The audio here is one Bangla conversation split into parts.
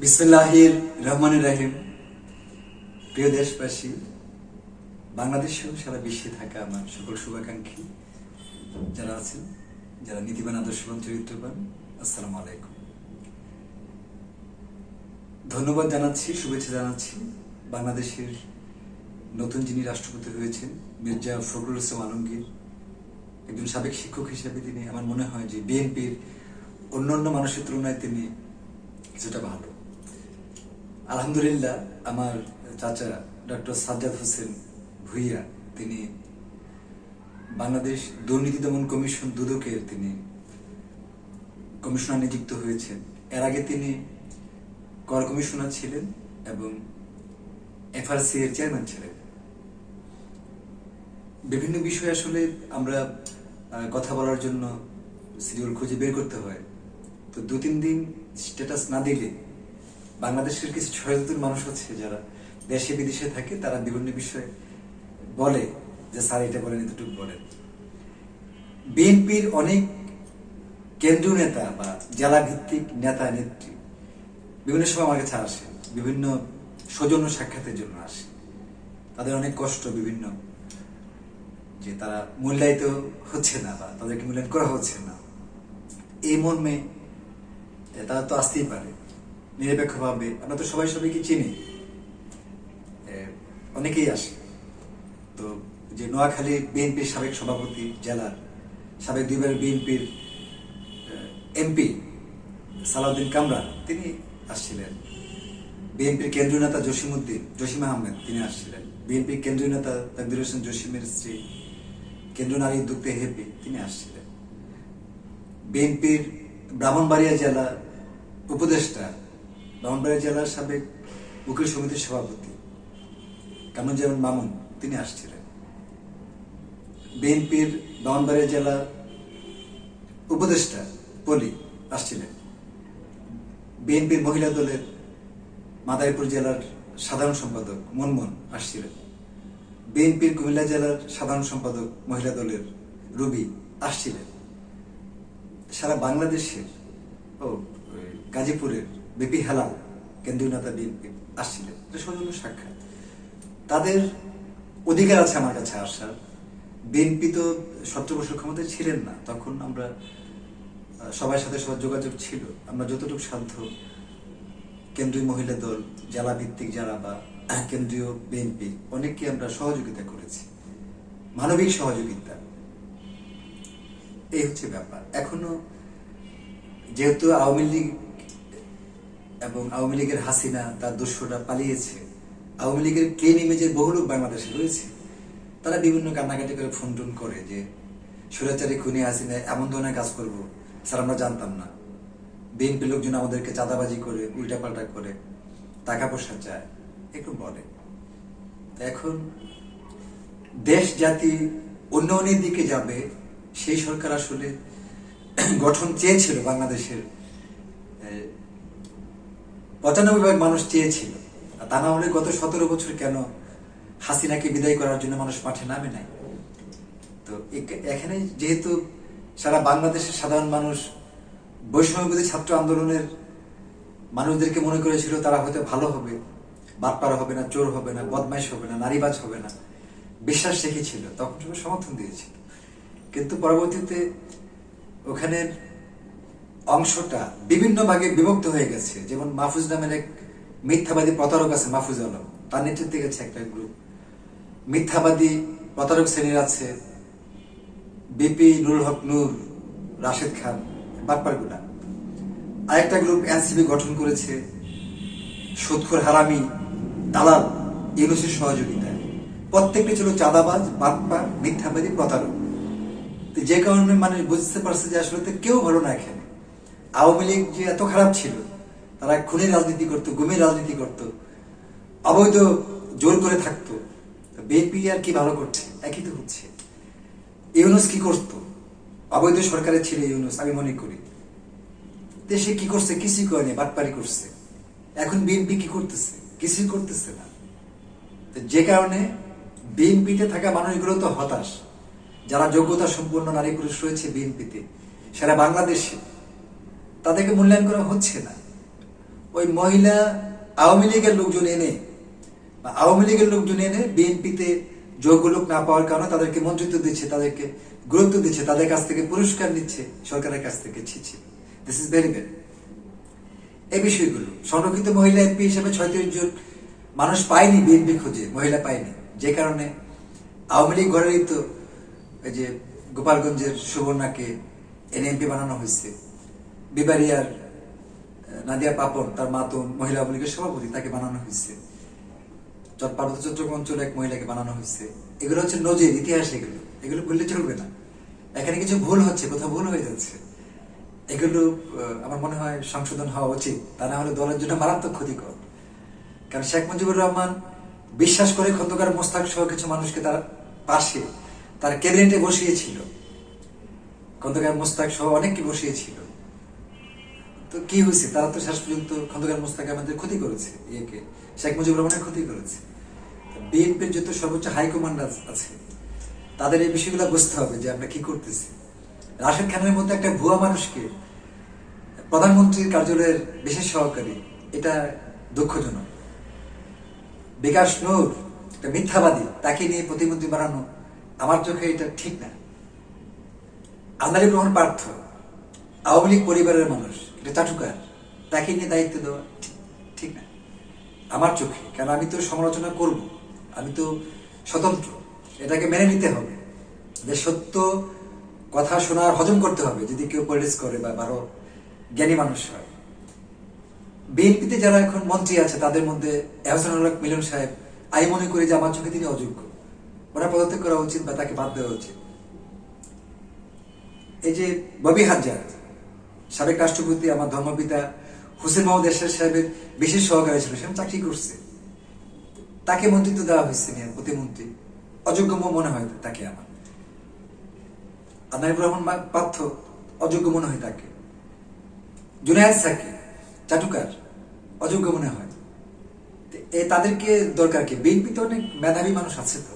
বিসমিল্লাহির রহমানির রহিম। প্রিয় দেশবাসী, বাংলাদেশ সহ সারা বিশ্বে থাকা আমার সকল শুভাকাঙ্ক্ষী যারা আছেন, যারা নীতিবান, আদর্শবান, চরিত্রবান, আসসালামু আলাইকুম। ধন্যবাদ জানাচ্ছি, শুভেচ্ছা জানাচ্ছি বাংলাদেশের নতুন যিনি রাষ্ট্রপতি হয়েছেন মির্জা ফখরুল ইসলাম আলমগীর। একজন সাবেক শিক্ষক হিসেবে তিনি, আমার মনে হয় যে বিএনপির অন্যান্য মানুষের তুলনায় তিনি কিছুটা ভালো। আলহামদুলিল্লাহ, আমার চাচা ডক্টর সাজ্জাদ হোসেন ভুইয়া, তিনি বাংলাদেশ দুর্নীতি দমন কমিশন দুদকের তিনি কমিশনার নিযুক্ত হয়েছেন। এর আগে তিনি কর কমিশনার ছিলেন এবং এফআরসি এর চেয়ারম্যান ছিলেন। বিভিন্ন বিষয়ে আসলে আমরা কথা বলার জন্য সিরিয়াল খুঁজে বের করতে হয়, তো 2-3 দিন স্ট্যাটাস না দিলে বাংলাদেশের কিছু সচেতন মানুষ আছে যারা দেশে বিদেশে থাকে, তারা বিভিন্ন বিষয়ে বলে যে স্যার এটা বলেন, এতটুকু বলেন। বিএনপির অনেক কেন্দ্রীয় নেতা বা জেলা ভিত্তিক নেতা নেত্রী বিভিন্ন সময় আমার কাছে আসে, বিভিন্ন সৌজন্য সাক্ষাতের জন্য আসে। তাদের অনেক কষ্ট, বিভিন্ন যে তারা মূল্যায়িত হচ্ছে না বা তাদেরকে মূল্যায়ন করা হচ্ছে না। এই মর্মে তারা তো আসতেই পারে নিরপেক্ষভাবে। আমরা তো সবাই সবাইকে চিনি, অনেকেই আসে। তো যে নোয়াখালী বিএনপির সাবেক সভাপতি, জেলার সাবেক 2বার বিএনপির এমপি সালাউদ্দিন কামরান, তিনি আসছিলেন। বিএনপির কেন্দ্রীয় নেতা জসিম আহমেদ, তিনি আসছিলেন। বিএনপির কেন্দ্রীয় নেতা তাকদির হোসেন জসিমের স্ত্রী, কেন্দ্রীয় নারী উদ্যোক্তা হেপি, তিনি আসছিলেন। বিএনপির ব্রাহ্মণবাড়িয়া জেলা উপদেষ্টা, ব্রাহ্মণবাড়িয়া জেলার সাবেক উকিল সমিতির সভাপতি কামরুজ্জামান মামুন, তিনি আসছিলেন। বিএনপির ব্রাহ্মণবাড়িয়া জেলা উপদেষ্টা পলি আসছিলেন। বিএনপির মহিলা দলের মাদারীপুর জেলার সাধারণ সম্পাদক মনমন আসছিলেন। বিএনপির কুমিল্লা জেলার সাধারণ সম্পাদক মহিলা দলের রুবি আসছিলেন। সারা বাংলাদেশের গাজীপুরের বিপি হেলাল, কেন্দ্রীয় নেতা বিএনপি, আসছিলেন। সৌজন্য সাক্ষাৎ, তাদের অধিকার আছে আমার কাছে আসার। বিএনপি তো 17 বছর ক্ষমতায় ছিলেন না, তখন আমরা সবার সাথে সবার যোগাযোগ ছিল। আমরা যতটুকু সাধ্য কেন্দ্রীয় মহিলা দল, জেলা ভিত্তিক যারা বা কেন্দ্রীয় বিএনপি, অনেককে আমরা সহযোগিতা করেছি, মানবিক সহযোগিতা। এই হচ্ছে ব্যাপার। এখনো যেহেতু আওয়ামী লীগ এবং আওয়ামী লীগের হাসিনা তার দস্যুরা পালিয়েছে, আওয়ামী লীগের ক্লিন ইমেজের বহু লোক বাংলাদেশে রয়েছে। তারা বিভিন্ন কান্নাকাটি করে ফোন টোন করে যে স্বৈরাচারী খুনি হাসিনা এমন ধরনের কাজ করবো, স্যার আমরা জানতাম না। বিএনপি লোকজন আমাদেরকে চাঁদাবাজি করে, উল্টাপাল্টা করে, টাকা পয়সা চায়, একটু বলে। এখন দেশ জাতি উন্নয়নের দিকে যাবে, সেই সরকার আসলে গঠন চেয়েছিল। বাংলাদেশের 95% মানুষ চেয়েছিল। তা না হলে গত 17 বছর কেন হাসিনাকে বিদায় করার জন্য মানুষ মাঠে নামে নাই? তো এখানে যেহেতু সারা বাংলাদেশের সাধারণ মানুষ বৈষম্যবিরোধী ছাত্র আন্দোলনের মানুষদেরকে মনে করেছিল তারা হয়তো ভালো হবে, বাটপার হবে না, চোর হবে না, বদমাইশ হবে না, নারীবাজ হবে না, বিশ্বাস রেখেছিল, তখন সবাই সমর্থন দিয়েছিল। কিন্তু পরবর্তীতে ওখানের অংশটা বিভিন্ন ভাগে বিভক্ত হয়ে গেছে। যেমন মাহফুজ নামের এক মিথ্যাবাদী প্রতারক আছে, মাহফুজ আলম, তার নেতৃত্বে গেছে একটা গ্রুপ। মিথ্যাবাদী প্রতারক শ্রেণীর আছে বিপি নুরুল হক নূর, রাশেদ খান, বাটপারগুলা। আরেকটা গ্রুপ এনসিপি গঠন করেছে সুদখোর, হারামি, দালাল ইউনূসের সহযোগিতায়। প্রত্যেকটি ছিল চাঁদাবাজ, বাটপার, মিথ্যাবাদী, প্রতারক। যে কারণে মানুষ বুঝতে পারছে যে আসলে কেউ ভালো না এখানে। আওয়ামী লীগ যে এত খারাপ ছিল, তারা খুনের রাজনীতি করতো, গুমের রাজনীতি করতো, অবৈধ জোর করে থাকতো। বিএনপি আর কি ভালো করছে? একই তো হচ্ছে। ইউনূস কি করতো? অবৈধ সরকারের ছিল ইউনূস, আমি মনে করি। দেশে কি করছে? কিছুই করেনি, বাটপারি করছে। এখন বিএনপি কি করতেছে? কিছুই করতেছে না। যে কারণে বিএনপিতে থাকা মানুষগুলো তো হতাশ। যারা যোগ্যতা সম্পন্ন নারী পুরুষ রয়েছে বিএনপিতে, সারা বাংলাদেশে, তাদেরকে মূল্যায়ন করা হচ্ছে না। ওই মহিলা আওয়ামী লীগের লোকজন এনে বা আওয়ামী লীগের লোকজন এনে বিএনপিতে যোগ্য লোক না পাওয়ার কারণে তাদেরকে মন্ত্রিত্ব দিচ্ছে, তাদেরকে গুরুত্ব দিচ্ছে, তাদের কাছ থেকে পুরস্কার নিচ্ছে সরকারের কাছ থেকে। ছি, দিস ইজ ভেরি ব্যাড। এই বিষয়গুলো সংরক্ষিত মহিলা এমপি হিসেবে 36 জন মানুষ পায়নি, বিএনপি খোঁজে মহিলা পায়নি, যে কারণে আওয়ামী লীগ ঘরেরই তো এই যে গোপালগঞ্জের সুবর্ণাকে এমপি বানানো হয়েছে, বিবারিয়ার নাদিয়া পাপন তার মা তো মহিলা আওয়ামী লীগের সভাপতি, তাকে বানানো হয়েছে, পার্বত্য চট্টগ্রাম অঞ্চলে এক মহিলাকে বানানো হয়েছে। এগুলো হচ্ছে নজির, ইতিহাস। এগুলো বললে চলবে না। এখানে কিছু ভুল হচ্ছে, কোথাও ভুল হয়ে যাচ্ছে, এগুলো আমার মনে হয় সংশোধন হওয়া উচিত, তা না হলে দলের জন্য মারাত্মক ক্ষতিকর। কারণ শেখ মুজিবুর রহমান বিশ্বাস করে খন্দকার মোস্তাক সহ কিছু মানুষকে তার পাশে তার ক্যাবিনেটে বসিয়েছিল, খন্দকার মোস্তাক সহ অনেককে বসিয়েছিল। তো কি হয়েছে? তারা তো শেষ পর্যন্ত খন্দকার মোস্তাক আমাদের ক্ষতি করেছে, শেখ মুজিবুর রহমানের ক্ষতি করেছে। বিএনপির যত সর্বোচ্চ হাইকমান্ড আছে তাদের এই বিষয়গুলো বুঝতে হবে যে আমরা কি করতেছি। রাশেদ খানের মধ্যে একটা ভুয়া মানুষকে প্রধানমন্ত্রীর কার্যালয়ের বিশেষ সহকারী, এটা দুঃখজনক। বিকাশ নূর একটা মিথ্যাবাদী, তাকে নিয়ে প্রতিমন্ত্রী বানানো আমার চোখে এটা ঠিক না। আন্দালিব রহমান পার্থ আওয়ামী লীগ পরিবারের মানুষ, এটা চাটুকার, তাকে নিয়ে দায়িত্ব দেওয়া ঠিক না আমার চোখে। কারণ আমি তো সমালোচনা করব, আমি তো স্বতন্ত্র, এটাকে মেনে নিতে হবে যে সত্য কথা শোনার হজম করতে হবে যদি কেউ পলিটিক্স করে বা ভালো জ্ঞানী মানুষ হয়। বিএনপিতে যারা এখন মন্ত্রী আছে তাদের মধ্যে এহসানুল হক মিলন সাহেব, আমি মনে করি যে আমার চোখে তিনি অযোগ্য, ওরা পদত্যাগ করা উচিত বা তাকে বাদ দেওয়া উচিত। এই যে ববি হাজার, সাবেক রাষ্ট্রপতি আমার ধর্মপিতা হুসেন মোহাম্মদ এরশাদ সাহেবের বিশেষ সহকারী ছিল, সে চাকরি করছে, তাকে মন্ত্রিত্ব দেওয়া হয়েছে নিয়ে প্রতিমন্ত্রী, অযোগ্য মনে হয় তাকে আমার। আন্দালিব রহমান পার্থ অযোগ্য মনে হয় তাকে। জুনায়েদ সাকি চাটুকার, অযোগ্য মনে হয়। তাদেরকে দরকার কি? বিএনপিতে অনেক মেধাবী মানুষ আছে তো,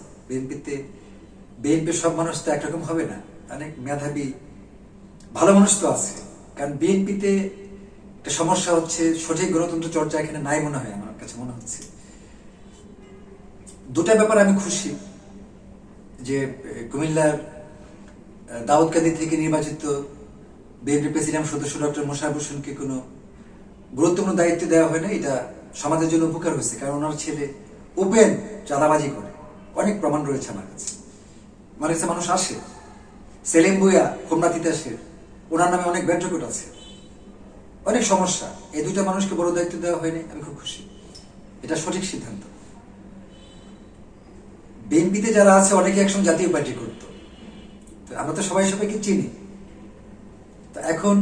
বিএনপির সব মানুষ তো একরকম হবে না, অনেক মেধাবী ভালো মানুষ তো আছে। কারণ বিএনপিতে একটা সমস্যা হচ্ছে সঠিক গণতন্ত্র চর্চা এখানে নাই মনে হয়, আমার কাছে মনে হচ্ছে। দুটা ব্যাপার আমি খুশি যে কুমিল্লার দাউদকান্দি থেকে নির্বাচিত বিএনপি প্রেসিডেন্ট সদস্য ডক্টর মোশাররফ হোসেনকে কোনো গুরুত্বপূর্ণ দায়িত্ব দেওয়া হয় না, এটা সমাজের জন্য উপকার হয়েছে। কারণ ওনার ছেলে ওপেন চাঁদাবাজি করে, অনেক প্রমাণ রয়েছে আমার কাছে। মানুষ আসে, সেলিম ভুইয়া হোমনা তিতাসের, ওনার নামে অনেক ব্যাড রেকর্ড আছে, অনেক সমস্যা। এই দুইটা মানুষকে বড় দায়িত্ব দেওয়া হয়নি, আমি খুব খুশি, এটা সঠিক সিদ্ধান্ত। বিএনপিতে যারা আছে অনেকে একসময় জাতীয় পার্টি করতো, আমরা তো সবাই সবাইকে চিনি। তো এখন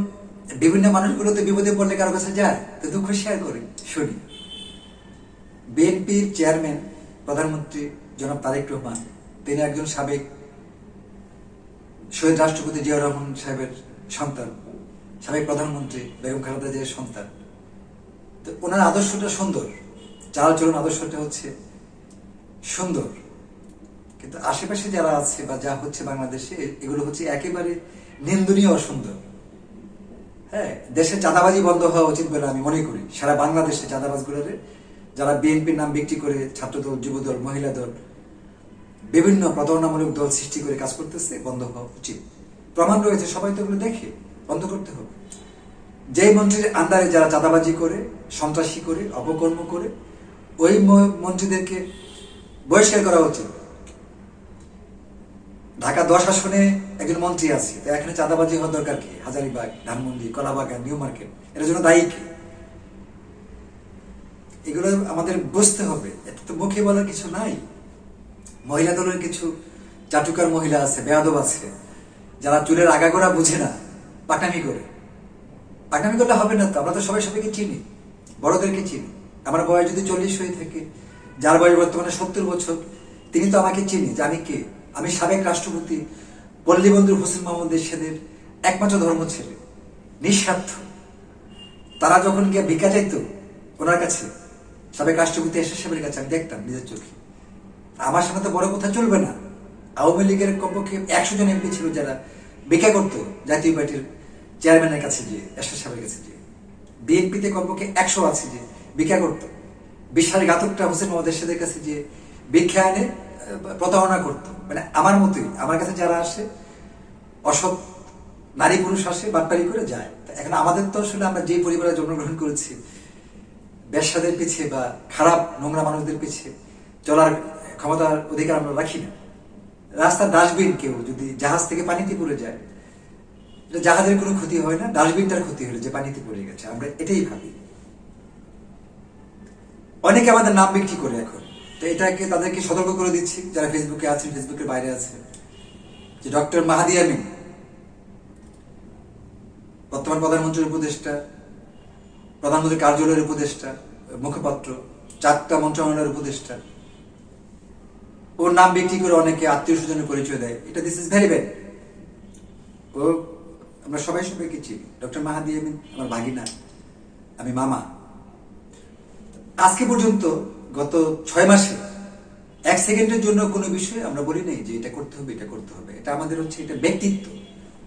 বিভিন্ন মানুষগুলোতে বিপদে পড়লে কারো কাছে যায়, তো দুঃখ শেয়ার করে শুনি। বিএনপির চেয়ারম্যান প্রধানমন্ত্রী জনাব তারেক রহমান, তিনি একজন সাবেক শহীদ রাষ্ট্রপতি জিয়াউর রহমান সাহেবের সন্তান, সাবেক প্রধানমন্ত্রী বেগম খালেদা জিয়ার সন্তান। তো ওনার আদর্শটা সুন্দর, চালচলন আদর্শটা হচ্ছে সুন্দর, কিন্তু আশেপাশে যারা আছে বা যা হচ্ছে বাংলাদেশে, এগুলো হচ্ছে একেবারে নিন্দনীয় অসুন্দর। হ্যাঁ, দেশে চাঁদাবাজি বন্ধ হওয়া উচিত বলে আমি মনে করি। সারা বাংলাদেশে চাঁদাবাজগুলোরে, যারা বিএনপির নাম বিক্রি করে ছাত্রদল, যুবদল, মহিলা দল, বিভিন্ন প্রতারণামূলক দল সৃষ্টি করে কাজ করতেছে, বন্ধ হওয়া উচিত। প্রমাণ রয়েছে, সবাই তো এগুলো দেখে, বন্ধ করতে হবে। যেই মন্ত্রীর আন্ডারে যারা চাঁদাবাজি করে, সন্ত্রাসী করে, অপকর্ম করে, ওই মন্ত্রীদেরকে বহিষ্কার করা উচিত। ঢাকা 10 আসনে একজন মন্ত্রী আছে, তো এখানে চাঁদাবাজি হওয়ার দরকার কি? হাজারীবাগ, ধানমন্ডি, কলাবাগান, নিউ মার্কেট, এর জন্য দায়ী কি? এগুলো আমাদের বুঝতে হবে, এটা তো মুখে বলার কিছু নাই। মহিলা দলের কিছু চাটুকার মহিলা আছে, বেয়াদব আছে, যারা চুলের আগাগোড়া বুঝে না, পাকনামি করে। পাকনামি করলে হবে না তো, আমরা তো সবাই সবাইকে চিনি, বড়দেরকে চিনি। আমার বয়স যদি 40 হয়ে থাকে, যার বয়স বর্তমানে 70 বছর, তিনি তো আমাকে চিনি যে আমি কে। আমি সাবেক রাষ্ট্রপতি পল্লীবন্ধু হোসেন মোহাম্মদ এরশাদের একমাত্র ধর্ম ছেলে, নিঃস্বার্থ। তারা যখন গিয়ে ভিক্ষা চাইতো ওনার কাছে, সাবেক রাষ্ট্রপতি এরশাদ সাহেবের কাছে, আমি দেখতাম নিজের চোখে। আমার সামনে তো বড় কথা চলবে না। আওয়ামী লীগের কমপক্ষে 100 জন এমপি ছিল যারা ভিক্ষা করতো জাতীয় পার্টির চেয়ারম্যানের কাছে গিয়ে, এরশাদ সাহেবের কাছে গিয়ে। বিএনপিতে কমপক্ষে 100 আছে যে ভিক্ষা করতো, বিশ্বাসঘাতকটা হোসেন মোহাম্মদ এরশাদের কাছে যে ভিক্ষা এনে প্রতারণা করতো। মানে আমার মতোই, আমার কাছে যারা আসে অসৎ নারী পুরুষ আসে, বাটপারি করে যায়। এখন আমাদের তো আসলে আমরা যে পরিবারে জন্মগ্রহণ করেছি, ব্যবসাদের পিছিয়ে বা খারাপ নোংরা মানুষদের পিছিয়ে চলার ক্ষমতার অধিকার আমরা রাখি না। রাস্তার ডাস্টবিন, কেউ যদি জাহাজ থেকে পানিতে পড়ে যায়, এটা জাহাজের কোনো ক্ষতি হয় না, ডাস্টবিনটার ক্ষতি হলো যে পানিতে পড়ে গেছে, আমরা এটাই ভাবি। অনেকে আমাদের নাম বিক্রি করে এখন, তো এটাকে তাদেরকে সতর্ক করে দিচ্ছি যারা ফেসবুকে আছেন, ফেসবুকের বাইরে আছে, যে ডক্টর মাহাদি আমিন বর্তমান প্রধানমন্ত্রীর উপদেষ্টা, প্রধানমন্ত্রীর কার্যালয়ের উপদেষ্টা, মুখপাত্র, 4টা মন্ত্রণালয়ের উপদেষ্টা, ওর নাম বিক্রি করে অনেকে আত্মীয় স্বজনের পরিচয় দেয়। এটা দিস ইজ ভেরি ব্যাড। ও আমরা সবাই সবাইকে চিনি। ডক্টর মাহাদি আমিন আমার ভাগিনা, আমি মামা। আজকে পর্যন্ত গত 6 মাসে 1 সেকেন্ডের জন্য কোনো বিষয়ে আমরা বলি নাই যে এটা করতে হবে, এটা করতে হবে। এটা আমাদের হচ্ছে এটা ব্যক্তিত্ব।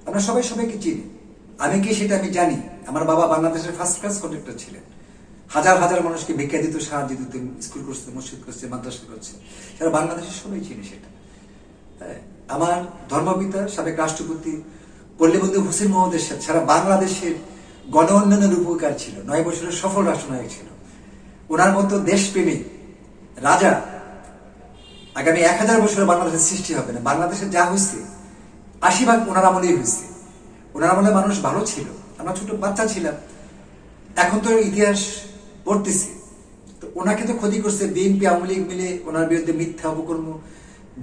আমরা সবাই সবাইকে চিনি। আমি কি সেটা আমি জানি। আমার বাবা বাংলাদেশের ফার্স্ট ক্লাস কন্ডাক্টর ছিলেন, হাজার হাজার মানুষকে ভিক্ষা দিত, সাহায্য দিত, স্কুল করছে, মসজিদ করছে, মাদ্রাসা করছে, সারা বাংলাদেশের সবাই চিনি সেটা। আমার ধর্মপিতা সাবেক রাষ্ট্রপতি পল্লীবন্ধু হোসেন মোহাম্মদ এরশাদ সারা বাংলাদেশের গণ উন্নয়নের উপকার ছিল, 9 বছরের সফল রাষ্ট্রনায়ক ছিল। ওনার মতো দেশপ্রেমী রাজা আগামী 1000 বছরে বাংলাদেশের সৃষ্টি হবে না। বাংলাদেশের যা হয়েছে 80% ওনার আমলেই হয়েছে। ওনার আমলে মানুষ ভালো ছিল, আমরা ছোট বাচ্চা ছিলাম, এখন তো ইতিহাস পড়তেছি। তো ওনাকে তো ক্ষতি করছে বিএনপি আওয়ামী লীগ মিলে, ওনার বিরুদ্ধে মিথ্যা অপকর্ম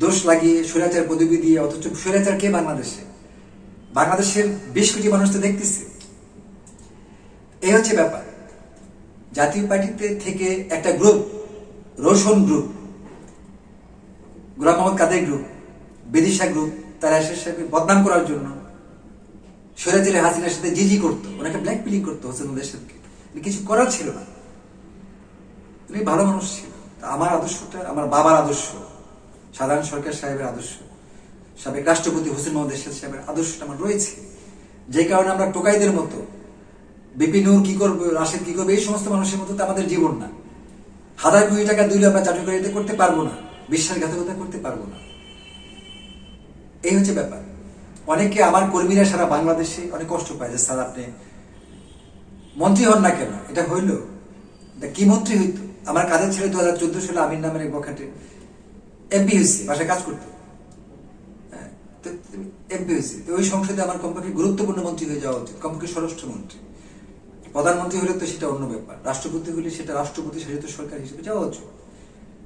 দোষ লাগিয়ে স্বৈরাচার পদবি দিয়ে। অথচ স্বৈরাচার কে বাংলাদেশে? বাংলাদেশের 20 কোটি মানুষ তো দেখতেছে। এই হচ্ছে ব্যাপার। জাতীয় পার্টিতে থেকে একটা গ্রুপ, রোশন গ্রুপ, গোলাম মোহাম্মদ কাদের গ্রুপ, বিদিশা গ্রুপ, তারা সাহেবকে বদনাম করার জন্য স্বৈরাচারী হাসিনার সাথে জিজি করতো, ওনাকে ব্ল্যাকমেলিং করতো হোসেন দেশকে। কিছু করার ছিল না, উনি ভালো মানুষ ছিল। আমার আদর্শটা আমার বাবার আদর্শ, সাধারণ সরকার সাহেবের আদর্শ, সাবেক রাষ্ট্রপতি হোসেন মোহাম্মদ এরশাদ সাহেবের আদর্শটা আমার রয়েছে। যে কারণে আমরা টোকাইদের মতো, বিপি নূর কি করবে, রাশেদ কি করবে, এই সমস্ত মানুষের মতো তো আমাদের জীবন না। 1000 কোটি টাকা দিলে আমরা চাটুকারিতে করতে পারবো না, বিশ্বাসঘাতকতা করতে পারবো না। এই হচ্ছে ব্যাপার। অনেকে আমার কর্মীরা সারা বাংলাদেশে অনেক কষ্ট পায় যে স্যার আপনি মন্ত্রী হন না কেন? এটা হইল কি মন্ত্রী হইতো? আমার কাজের ছেলে 2014 সালে আমির নামের এক বখাটে এমপি হয়েছে, বাসায় কাজ করতো, এমপি হয়েছে। তো ওই সংসদে আমার কমপক্ষে গুরুত্বপূর্ণ মন্ত্রী হয়ে যাওয়া উচিত, কমপক্ষে স্বরাষ্ট্রমন্ত্রী। প্রধানমন্ত্রী হলে তো সেটা অন্য ব্যাপার, রাষ্ট্রপতি হলে সেটা রাষ্ট্রপতি শাসিত সরকার হিসেবে যাওয়া উচিত।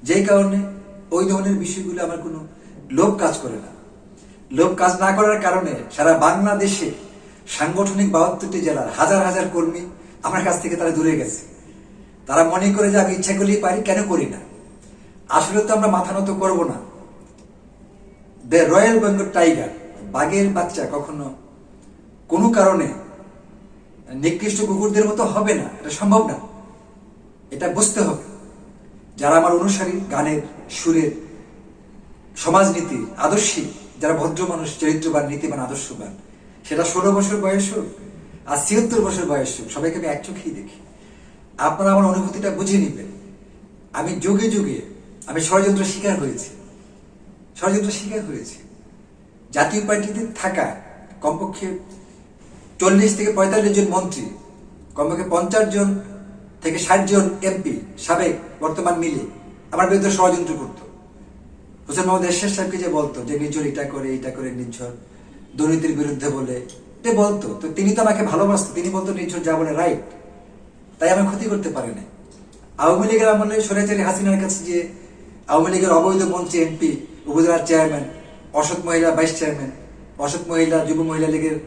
যেই কারণে ওই ধরনের বিষয়গুলো আমার কোনো লোভ কাজ করে না। লোভ কাজ না করার কারণে সারা বাংলাদেশে সাংগঠনিক 72টি জেলার হাজার হাজার কর্মী আমার কাছ থেকে তারা দূরে গেছে। তারা মনে করে যে আমি ইচ্ছা করলেই পারি, কেন করি না। আসলে তো আমরা মাথা নত করবো না। দ্য রয়্যাল বেঙ্গল টাইগার, বাঘের বাচ্চা কখনো কোনো কারণে নিকৃষ্ট কুকুরদের মতো হবে না, এটা সম্ভব না। এটা বুঝতে হবে। যারা আমার অনুসারী, গানের সুরের, সমাজনীতি আদর্শিক, যারা ভদ্র মানুষ, চরিত্রবান, নীতিবান, আদর্শবান, সেটা 16 বছর বয়স হোক আর 76 বছর বয়স হোক, সবাইকে আমি এক চোখেই দেখি। আপনারা আমার অনুভূতিটা বুঝে নিবেন। আমি যুগে যুগে আমি ষড়যন্ত্র শিকার হয়েছি, জাতীয় পার্টিতে থাকা কমপক্ষে 40 থেকে 45 জন মন্ত্রী, কমপক্ষে 50 জন থেকে 60 জন এমপি সাবেক বর্তমান মিলে আমার বিরুদ্ধে ষড়যন্ত্র করতো। হোসেন মোহাম্মদ এরশাদ সাহেবকে যে বলতো যে নির্ঝর এটা করে নির্ঝর দুর্নীতির বিরুদ্ধে বলে এটা বলতো, তো তিনি তো আমাকে ভালোবাসতো, তিনি বলতো নির্ঝর যা বলে রাইট, তাই আমি ক্ষতি করতে পারি না। আওয়ামী লীগের আমলে স্বৈরাচারী হাসিনার কাছে যে আওয়ামী লীগের অবৈধ মন্ত্রী, এমপি, উপজেলার চেয়ারম্যান, অসৎ মহিলা ভাইস চেয়ারম্যান, অসৎ মহিলা যুব মহিলা লীগের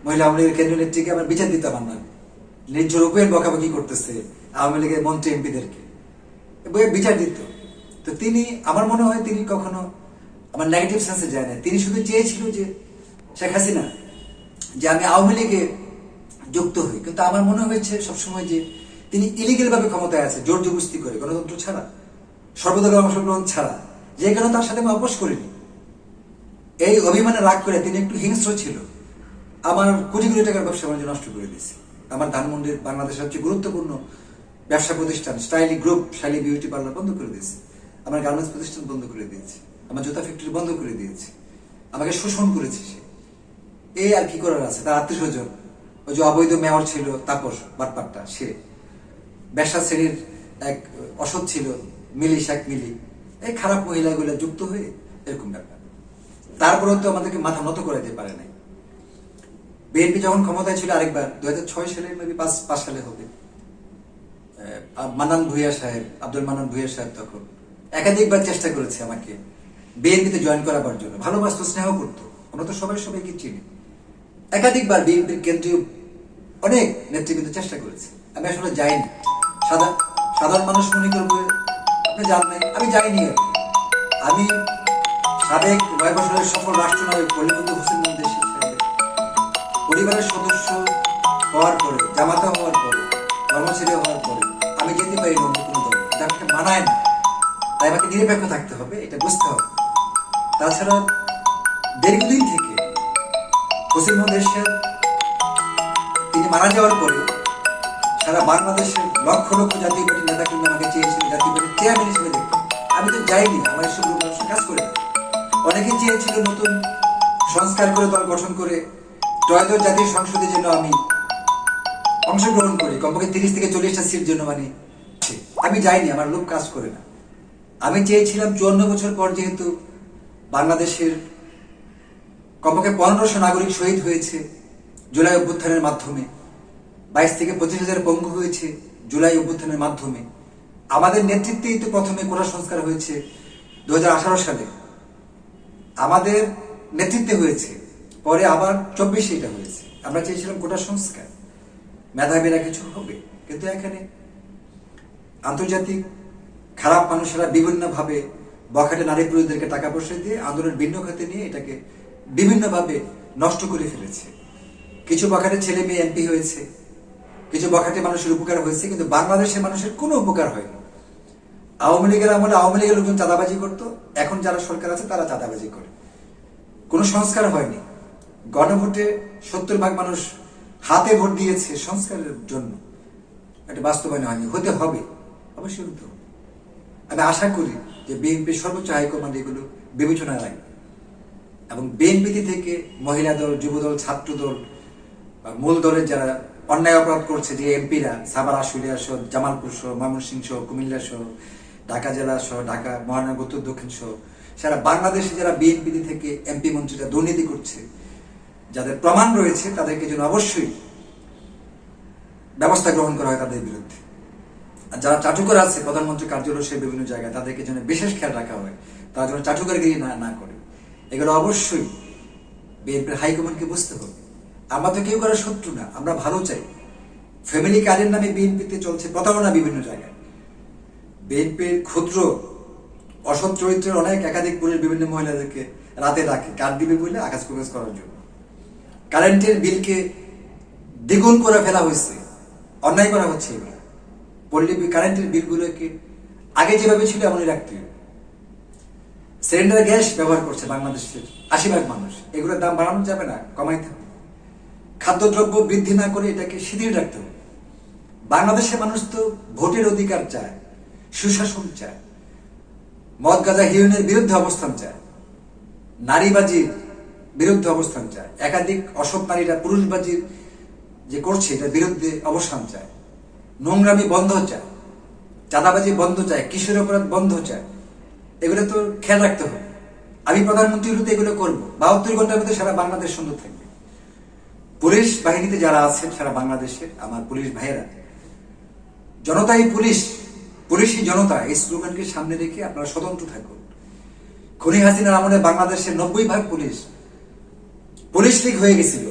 মহিলা আওয়ামী লীগের কেন্দ্রীয় নেত্রীকে আমার বিচার দিতে আমার না, নির্ঝর উপেন বকাবকি করতেছে আওয়ামী লীগের মন্ত্রী এমপিদেরকে, বিচার দিত। তো তিনি, আমার মনে হয় তিনি কখনো আমার নেগেটিভ সেন্সে যায় না। তিনি শুধু চেয়েছিল যে শেখ হাসিনা যে আমি আওয়ামী লীগে যুক্ত হই, কিন্তু আমার মনে হয়েছে সবসময় যে তিনি ইলিগেল ভাবে ক্ষমতায় আছে, জোর জবরদস্তি করে, গণতন্ত্র ছাড়া, সর্বদলীয় অংশগ্রহণ ছাড়া, যে কেন তার সাথে আমি আপোষ করিনি। এই অভিমানে রাগ করে তিনি একটু হিংস্র ছিল, আমার কোটি কোটি টাকার ব্যবসা বাণিজ্য নষ্ট করে দিয়েছে। আমার ধানমন্ডির বাংলাদেশের সবচেয়ে গুরুত্বপূর্ণ ব্যবসা প্রতিষ্ঠান স্টাইলি গ্রুপ শাইলি বিউটি পার্লার বন্ধ করে দিয়েছে, আমার গার্মেন্টস প্রতিষ্ঠান বন্ধ করে দিয়েছে, আমার জুতা ফ্যাক্টরি বন্ধ করে দিয়েছে, আমাকে শোষণ করেছে সে। এই আর কি করার আছে? তার আত্মীয় স্বজন, ওই যে অবৈধ মেয়র ছিল তাপস বাটপাট্টা, সে ব্যবসা শ্রেণীর এক অসৎ ছিল মিলি, শেখ মিলি, এই খারাপ মহিলাগুলো যুক্ত হয়ে এরকম ব্যাপার। তারপরেও তো আমাদেরকে মাথা নত করাইতে পারে নাই। বিএনপি যখন ক্ষমতায় ছিল আরেকবার 2006 সালে, মেবি 5 সালে হবে, মান্নান ভূঁইয়া সাহেব, আব্দুল মান্নান ভূঁইয়া সাহেব তখন একাধিকবার চেষ্টা করেছে আমাকে বিএনপিতে জয়েন করাবার জন্য, ভালোবাসতো, স্নেহ করতো, ওরা তো সবাইকে চিনে। একাধিকবার বিএনপির কেন্দ্রীয় অনেক নেতৃবৃন্দ চেষ্টা করেছে, আমি আসলে যাইনি। সাধারণ মানুষ মনে করবে আপনি যান নাই, আমি যাইনি। আমি সাবেক 9 বছরের সফল রাষ্ট্রনায়ক খলিফুদ্দীন হোসেন মুন্দেশী পরিবারের সদস্য হওয়ার পরে, জামাতা হওয়ার পরে, কর্মচারী হওয়ার পরে আমি যেতে পারি অন্য কোনো দল, এটা আমাকে মানায় না। তাই আমাকে নিরপেক্ষ থাকতে হবে, এটা বুঝতে হবে। তাছাড়া দীর্ঘদিন থেকে হোসেন মুন্দেশী তিনি মারা যাওয়ার পরে সারা বাংলাদেশের লক্ষ লক্ষ জাতীয় পার্টির নেতা কিন্তু আমাকে চেয়েছিল জাতীয় পার্টির চেয়ারম্যান হিসেবে দেখতে। আমি তো যাইনি, আমার এসব কাজ করে। অনেকে চেয়েছিল নতুন সংস্কার করে দল গঠন করে ত্রয়োদশ জাতীয় সংসদে যেন আমি অংশগ্রহণ করি, কমপক্ষে 30 থেকে 40টা সিট জন্য, মানে আমি যাইনি, আমার লোক কাজ করে না। আমি চেয়েছিলাম 54 বছর পর, যেহেতু বাংলাদেশের কমপক্ষে 1500 নাগরিক শহীদ হয়েছে জুলাই অভ্যুত্থানের মাধ্যমে, 22 থেকে 25,000 পঙ্গু হয়েছে জুলাই অভ্যুত্থানের মাধ্যমে, আমাদের নেতৃত্বেই তো প্রথমে কোটা সংস্কার হয়েছে 2018 সালে, আমাদের নেতৃত্বে হয়েছে, পরে আবার 24-এ এটা হয়েছে। আমরা চেয়েছিলাম কোটা সংস্কার, মেধাবীরা কিছু হবে, কিন্তু এখানে আন্তর্জাতিক খারাপ মানুষেরা বিভিন্নভাবে বখাটে নারী পুরুষদেরকে টাকা পয়সা দিয়ে আন্দোলনের ভিন্ন খাতে নিয়ে এটাকে বিভিন্নভাবে নষ্ট করে ফেলেছে। কিছু বখাটে ছেলে মেয়ে এমপি হয়েছে, কিছু বখাটে মানুষের উপকার হয়েছে, কিন্তু বাংলাদেশের মানুষের কোনো উপকার হয়নি। আওয়ামী লীগের আমলে আওয়ামী লীগের লোকজন চাঁদাবাজি করতো, এখন যারা সরকার আছে তারা চাঁদাবাজি করে। কোনো সংস্কার হয়নি। গণভোটে 70% মানুষ হাতে ভোট দিয়েছে সংস্কারের জন্য, এটা বাস্তবায়ন হয়নি, হতে হবে, অবশ্যই হতে হবে। আমি আশা করি যে বিএনপির সর্বোচ্চ হাইকমান্ড এগুলো বিবেচনায় রাখবে এবং বিএনপি থেকে মহিলা দল, যুব দল, ছাত্র দল বা মূল দলের যারা অন্যায় অপরাধ করছে, যে এমপিরা সাভার, আশুলিয়া সহ, জামালপুর সহ, ময়মনসিংহ সহ, কুমিল্লা সহ, ঢাকা জেলা সহ, ঢাকা মহানগর উত্তর দক্ষিণ সহ সারা বাংলাদেশে যারা বিএনপি থেকে এমপি মন্ত্রীরা দুর্নীতি করছে, যাদের প্রমাণ রয়েছে, তাদেরকে যেন অবশ্যই ব্যবস্থা গ্রহণ করা হয় তাদের বিরুদ্ধে। আর যারা চাটুকার আছে প্রধানমন্ত্রী কার্যালয় সে বিভিন্ন জায়গায়, তাদেরকে যেন বিশেষ খেয়াল রাখা হয়, তারা যেন চাটুকারগিরি না করে। এগুলো অবশ্যই বিএনপির হাইকমান্ডকে বুঝতে হবে। আমরা তো কেউ করার শত্রু না, আমরা ভালো চাই। ফ্যামিলি কার্ডের নামে বিএনপিতে চলছে প্রতারণা বিভিন্ন জায়গায়। বিএনপির ক্ষুদ্র অসৎ চরিত্রের অনেক একাধিক পুলিশ বিভিন্ন মহিলাদেরকে রাতে ডাকে কার্ড দিবে বলে আকাশ কুকাশ করার জন্য। কারেন্টের বিলকে দ্বিগুণ করে ফেলা হয়েছে, অন্যায় করা হচ্ছে। এবার পল্লী কারেন্টের বিলগুলোকে আগে যেভাবে ছিল এমনই রাখতে হবে। সিলিন্ডার গ্যাস ব্যবহার করছে বাংলাদেশের 80% মানুষ, এগুলোর দাম বাড়ানো যাবে না, কমাইতে হবে। খাদ্যদ্রব্য বৃদ্ধি না করে এটাকে শিথিল রাখতে হবে। বাংলাদেশের মানুষ তো ভোটের অধিকার চায়, সুশাসন চায়, মদ গাঁজা হিরোইনের বিরুদ্ধে অবস্থান চায়, নারীবাজির বিরুদ্ধে অবস্থান চায়, একাধিক অসৎ নারীরা পুরুষবাজির যে করছে এটার বিরুদ্ধে অবস্থান চায়, নোংরামি বন্ধ চায়, চাঁদাবাজি বন্ধ চায়, কিশোর অপরাধ বন্ধ চায়। এগুলো তো খেয়াল রাখতে হবে। আমি প্রধানমন্ত্রী হতে এগুলো করবো। 72 ঘন্টার মধ্যে সারা বাংলাদেশ সুন্দর থাকবে। পুলিশ বাহিনীতে যারা আছেন সারা বাংলাদেশে, আমার পুলিশ ভাইয়েরা, জনতাই পুলিশ, পুলিশই জনতা, এই স্লোগানকে সামনে রেখে আপনারা স্বতন্ত্র থাকুন। খুনি হাসিনার আমলে বাংলাদেশের 90% পুলিশ লীগ হয়ে গেছিল,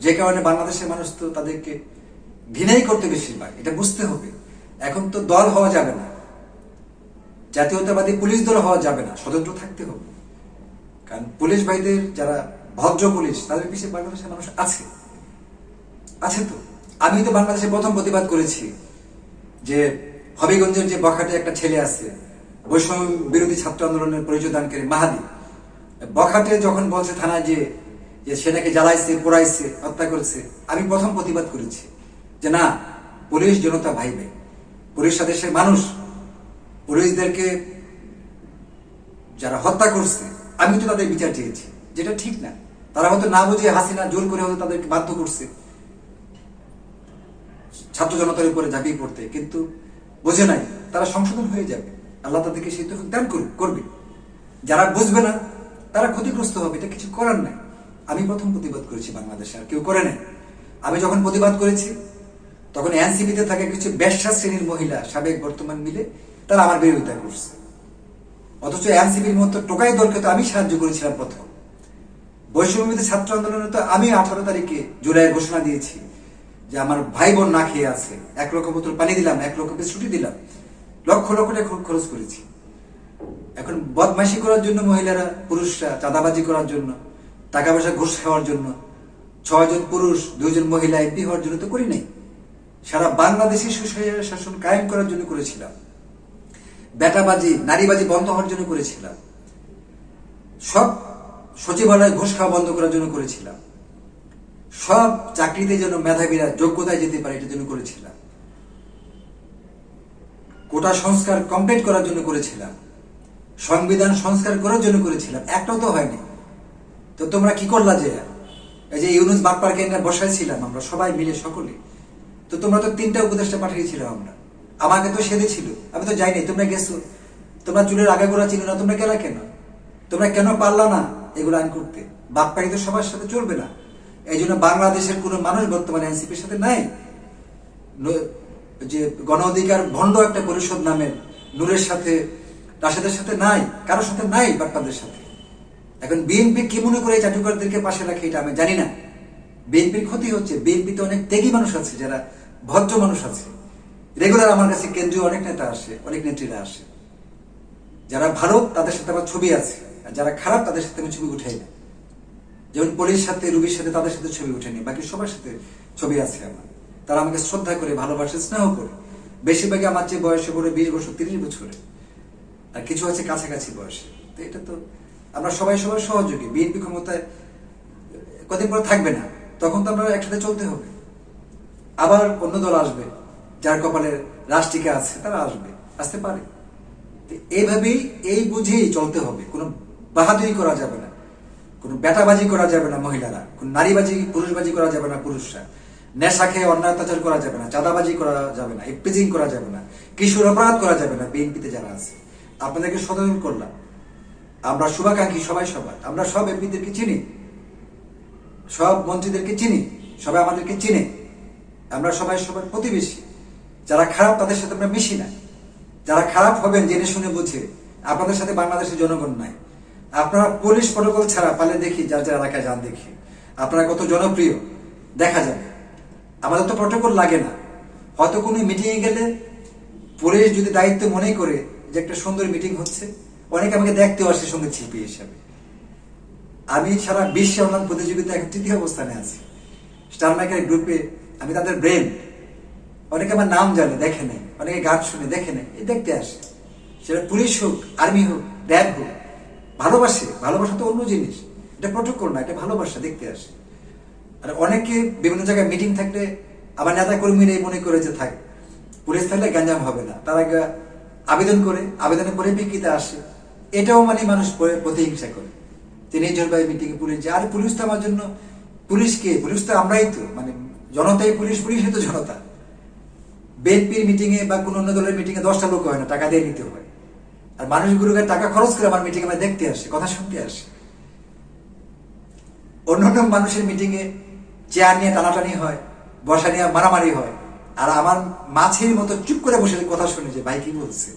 যে কারণে বাংলাদেশের মানুষ তো তাদেরকে ঘৃণাই করতে বেশিরভাগ। এটা বুঝতে হবে। এখন তো দল হওয়া যাবে না, জাতীয়তাবাদী পুলিশ দল হওয়া যাবে না, স্বতন্ত্র থাকতে হবে। কারণ পুলিশ ভাইদের যারা ভদ্র পুলিশ, তাদের পিছিয়ে বাংলাদেশের মানুষ আছে, আছে তো। আমি তো বাংলাদেশে প্রথম প্রতিবাদ করেছি যে হবিগঞ্জের যে বখাটে একটা ছেলে আছে, বৈষম্য বিরোধী ছাত্র আন্দোলনের পরিচয় দানকারী মাহাদি, বখাটে যখন বলছে থানায় যে সে নাকি জ্বালাইছে, পোড়াইছে, হত্যা করেছে, আমি প্রথম প্রতিবাদ করেছি। যে না, পুলিশ জনতা ভাই ভাই, পুলিশ দেশের মানুষ, পুলিশদেরকে যারা হত্যা করছে আমি তো তাদের বিচার চেয়েছি, যেটা ঠিক না। তারা হয়তো না বুঝে হাসিনা জোর করে হয়তো তাদেরকে বাধ্য করছে ছাত্র জনতার উপরে ঝাঁপিয়ে পড়তে, কিন্তু বোঝে নাই তারা সংশোধন হয়ে যাবে। আল্লাহ তাদেরকে সেই তৌফিক দান করবে। যারা বুঝবে না তারা ক্ষতিগ্রস্ত হবে, এটা কিছু করার নাই। আমি প্রথম প্রতিবাদ করেছি বাংলাদেশে, আর কেউ করে নাই। আমি যখন প্রতিবাদ করেছি তখন এনসিপিতে থাকে কিছু বেশ্যা শ্রেণীর মহিলা, সাবেক বর্তমান মিলে তারা আমার বিরোধিতা করছে। অথচ এনসিপির মতো টোকাই দলকে তো আমি সাহায্য করেছিলাম প্রথম। বৈষম্যবিরোধী ছাত্র আন্দোলনে তো আমি 18 তারিখে জুলাইয়ের ঘোষণা দিয়েছি যে আমার ভাই বোন না খেয়ে আছে, 1 লক্ষ বোতল পানি দিলাম, 1 লক্ষ পিস ছুটি দিলাম, লক্ষ লক্ষ টাকা খরচ করেছি। এখন বদমাইশি করার জন্য মহিলারা, পুরুষরা চাঁদাবাজি করার জন্য, টাকা পয়সা ঘুষ খাওয়ার জন্য 6 জন পুরুষ 2 জন মহিলা এমপি হওয়ার জন্য তো করি নাই। সারা বাংলাদেশে সুশাসন কায়েম করার জন্য করেছিলাম। বেটাবাজি, নারীবাজি বন্ধ হওয়ার জন্য করেছিলাম। সব সচিবালয়ে ঘুষ খাওয়া বন্ধ করার জন্য করেছিলাম। সব চাকরিতে যেন মেধাবীরা যোগ্যতায় যেতে পারে এটার জন্য করেছিলাম। কোটা সংস্কার কমপ্লিট করার জন্য করেছিলাম। সংবিধান সংস্কার করার জন্য করেছিলাম, একটাও তো হয়নি। তো তোমরা কি করলা যে এই যে ইউনুস বাটপারকে এনে বসাইছিলাম আমরা সবাই মিলে সকলে, তো তোমরা তো 3টা উপদেষ্টা পাঠিয়েছিলাম আমরা, আমাকে তো সেদে ছিল, আমি তো যাইনি, তোমরা গেছো। তোমরা চুলের আগে গোড়া ছিল না, তোমরা গেলা কেন? তোমরা কেন পারলা না এগুলো আইন করতে? বাটপারি তো সবার সাথে চলবে না। এই জন্য বাংলাদেশের কোনো মানুষ বর্তমানে এনসিপির সাথে নাই। যে গণ অধিকার ভণ্ড একটা পরিষদ নামের নূরের সাথে, রাশেদের সাথে নাই, কারোর সাথে নাই, বাটপারদের সাথে। এখন বিএনপি কি মনে করে চাটুকারদেরকে পাশে রাখে এটা আমি জানি না। বিএনপির ক্ষতি হচ্ছে। বিএনপিতে অনেক ত্যাগী মানুষ আছে, যারা ভদ্র মানুষ আছে। রেগুলার আমার কাছে কেন্দ্রীয় অনেক নেতা আসে, অনেক নেত্রীরা আসে। যারা ভালো তাদের সাথে আমার ছবি আছে, আর যারা খারাপ তাদের সাথে আমি ছবি উঠাই না। যেমন পলির সাথে, রুবির সাথে, তাদের সাথে ছবি উঠেনি, বাকি সবার সাথে ছবি আছে আমার। তারা আমাকে শ্রদ্ধা করে, ভালোবাসে, স্নেহ করে। বেশিরভাগই আমার চেয়ে বয়সে পড়ে 20 বছর, 30 বছরে, আর কিছু আছে কাছাকাছি বয়সে। তো এটা তো আমরা সবাই সবার সহযোগী। বিএনপি ক্ষমতায় কদিন পর থাকবে না, তখন তো আমরা একসাথে চলতে হবে। আবার অন্য দল আসবে, যার কপালে রাষ্ট্রিকা আছে, তারা আসতে পারে। এইভাবেই, এই বুঝেই চলতে হবে। কোনো বাহাদুরি করা যাবে না, কোনো বেটাবাজি করা যাবে না মহিলারা, কোনো নারীবাজি, পুরুষবাজি করা যাবে না পুরুষরা, নেশা খেয়ে অন্যায় অত্যাচার করা যাবে না, চাঁদাবাজি করা যাবে না, ইপটিজিং করা যাবে না, কিশোর অপরাধ করা যাবে না। বিএনপিতে যারা আছে আপনাদেরকে সচেতন করলাম। আমরা শুভাকাঙ্ক্ষী সবাই সবার, আমরা সব এমপিদেরকে চিনি, সব মন্ত্রীদেরকে চিনি, সবাই আমাদেরকে চিনে। আমরা সবাই সবার প্রতিবেশী। যারা খারাপ তাদের সাথে আমরা মিশি না। যারা খারাপ হবেন জেনে শুনে বুঝে, আপনাদের সাথে বাংলাদেশের জনগণ নাই। আপনারা পুলিশ প্রটোকল ছাড়া পালে দেখি, যার যার এলাকায় যান দেখি আপনারা কত জনপ্রিয়, দেখা যাবে। আমাদের তো প্রটোকল লাগে না। হয়তো কোনো মিটিংয়ে গেলে পুলিশ যদি দায়িত্ব মনে করে যে একটা সুন্দর মিটিং হচ্ছে, অনেকে আমাকে দেখতেও আসে সঙ্গীত শিল্পী হিসাবে। আমি সারা বিশ্বে অনলাইন প্রতিযোগিতায় 3য় অবস্থানে আছি। স্টার মেকার গ্রুপে আমি তাদের ব্রেন। অনেকে আমার নাম জানে, দেখে নেই, অনেকে গান শুনে দেখে নেই, এই দেখতে আসে। সেটা পুলিশ হোক, আর্মি হোক, র্যাব হোক, ভালোবাসে। ভালোবাসা তো অন্য জিনিস, এটা প্রটোকল না, এটা ভালোবাসা, দেখতে আসে। আর অনেকে বিভিন্ন জায়গায় মিটিং থাকলে আমার নেতা কর্মীরাই মনে করে যে থাক, পুলিশ থাকলে গ্যাঞ্জাম হবে না, তারা আবেদন করে, আবেদনের পরিপ্রেক্ষিতে আসে। এটাও মানে মানুষ প্রতিহিংসা করে যে নিজের ভাই মিটিং এ পুলিশ যায়। আর পুলিশ তো আমার জন্য, পুলিশ কে? পুলিশ তো আমরাই তো, মানে জনতাই পুলিশ, পুলিশই তো জনতা। বিএনপির মিটিং এ বা কোনো অন্য দলের মিটিং এ 10টা লোক হয় না, টাকা দিয়ে নিতে হয়। আর মানুষগুলোকে টাকা খরচ করে আমার মিটিং এ দেখতে আসে, কথা শুনতে আসে। অন্যান্য মানুষের মিটিং এ চেয়ার নিয়ে টানাটানি হয়, বসা নিয়ে মারামারি হয়, আর আমার মাছের মতো চুপ করে বসে কথা শুনে যে ভাই কি বলছে।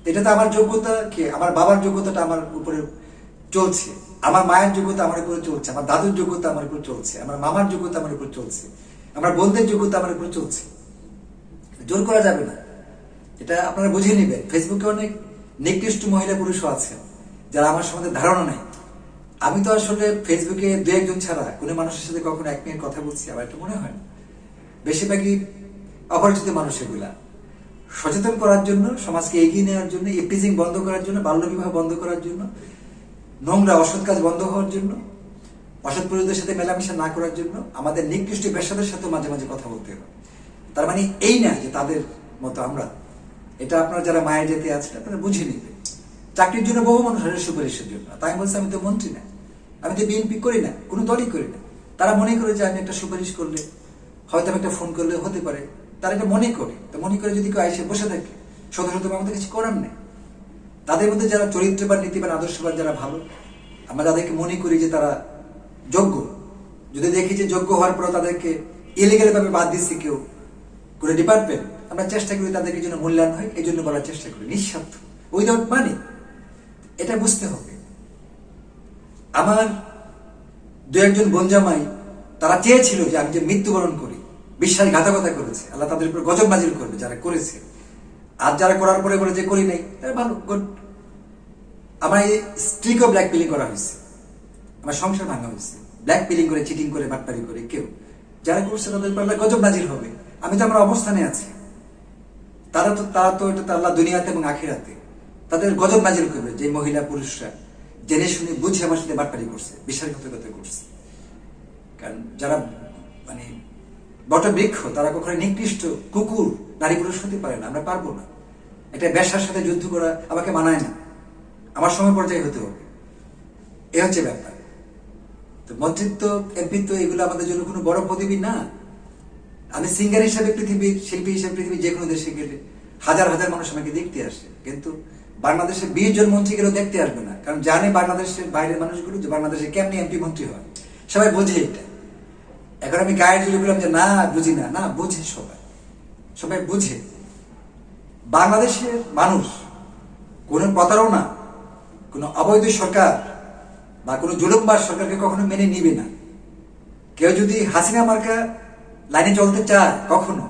এটা তো আমার যোগ্যতা কি, আমার বাবার যোগ্যতাটা আমার উপরে চলছে, আমার মায়ের যোগ্যতা আমার উপরে চলছে, আমার দাদুর যোগ্যতা আমার উপর চলছে, আমার মামার যোগ্যতা আমার উপর চলছে, আমার বোনদের যোগ্যতা আমার উপর চলছে। জোর করা যাবে না, এটা আপনারা বুঝে নেবেন। ফেসবুকে অনেক নিকৃষ্ট মহিলা পুরুষও আছে যারা আমার সম্বন্ধে ধারণা নেই। আমি তো আসলে ফেসবুকে 2-1 জন ছাড়া কোনো মানুষের সাথে কখনো 1 মিনিট কথা বলছি আমার এটা মনে হয় না। বেশিরভাগই অপরিচিত মানুষ। এগুলা সচেতন করার জন্য, সমাজকে এগিয়ে নেওয়ার জন্য, ইপটিজিং বন্ধ করার জন্য, বাল্যবিবাহ বন্ধ করার জন্য, নোংরা অসৎ কাজ বন্ধ হওয়ার জন্য, অসৎ পুরুষদের সাথে মেলামেশা না করার জন্য, আমাদের নিকৃষ্ট পেশাদের সাথে মাঝে মাঝে কথা বলতে হবে। তার মানে এই না যে তাদের মতো আমরা। এটা আপনারা যারা মায়ের যেতে আছেন আপনারা বুঝে নেবেন। চাকরির জন্য বহু মানুষ আসে সুপারিশের জন্য, তাই বলছে আমি তো মন্ত্রী না, আমি তো বিএনপি করি না, কোনো দলই করি না। তারা মনে করে যে আমি একটা সুপারিশ করলে, হয়তো আমি একটা ফোন করলে হতে পারে, তারা এটা মনে করে। তো মনে করে যদি কেউ এসে বসে থাকে, শত শত আমাদের কিছু করার নেই। তাদের মধ্যে যারা চরিত্রবান, নীতিবান, আদর্শবান, যারা ভালো, আমরা যাদেরকে মনে করি যে তারা যোগ্য, যদি দেখি যে যোগ্য হওয়ার পর তাদেরকে ইলিগাল ভাবে বাদ দিচ্ছে কেউ কোনো ডিপার্টমেন্ট, আমরা চেষ্টা করি তাদেরকে যেন মূল্যায়ন হয়, এই জন্য বলার চেষ্টা করি নিঃস্বার্থ, উইদাউট মানি। এটা বুঝতে হবে। আমার দু একজন বোনজামাই তারা চেয়েছিল যে আমি যে মৃত্যুবরণ করি, বিশ্বাসঘাতকতা করেছে, আল্লাহ তাদের উপর গজব নাজিল করবে যারা করেছে। আর যারা করার পরে বলে যে করি নাই, ভালো, গুড। আমার এই স্ত্রীকেও ব্ল্যাক পিলিং করা হয়েছে, আমার সংসার ভাঙা হয়েছে, ব্ল্যাক পিলিং করে, চিটিং করে, বাটপারি করে। কেউ যারা করছে তাদের উপর আল্লাহ গজব নাজিল হবে। আমি তো আমার অবস্থানে আছি, তারা তো এটা আল্লাহ দুনিয়াতে এবং আখিরাতে তাদের গজব নাজিল করবে, যে মহিলা পুরুষরা জেনে শুনে বুঝে আমার সাথে বাটপারি করছে, বিশ্বাসঘাতকতা করছে। কারণ যারা মানে বটবৃক্ষ, তারা কখনো নিকৃষ্ট কুকুর নারী পুরুষ হতে পারে না। আমরা পারবো না। একটা ব্যবসার সাথে যুদ্ধ করা আমাকে মানায় না, আমার সময় পর্যায়ে হতে হবে। এ হচ্ছে ব্যাপার। তো মন্ত্রিত্ব, এমপিত্ব এগুলো আমাদের জন্য কোনো বড় পদবি না। আমি সিঙ্গার হিসাবে পৃথিবীর, শিল্পী হিসাবে পৃথিবীর যে কোনো দেশে গেলে হাজার হাজার মানুষ আমাকে দেখতে আসে, কিন্তু বাংলাদেশে 20 জন মন্ত্রী গেলেও দেখতে আসবে না। কারণ জানে বাংলাদেশের বাইরের মানুষগুলো যে বাংলাদেশে কেমনি এমপি মন্ত্রী হয়, সবাই বোঝে এটা। এখন আমি গায়ের জোরে বললাম যে না বুঝি না, না বুঝে, সবাই বুঝে। বাংলাদেশের মানুষ কোনো প্রতারণা, কোনো অবৈধ সরকার বা কোনো জুলুমবাজ সরকারকে কখনো মেনে নিবে না। কেউ যদি হাসিনা মার্কা লাইনে চলতে চায় কখনো,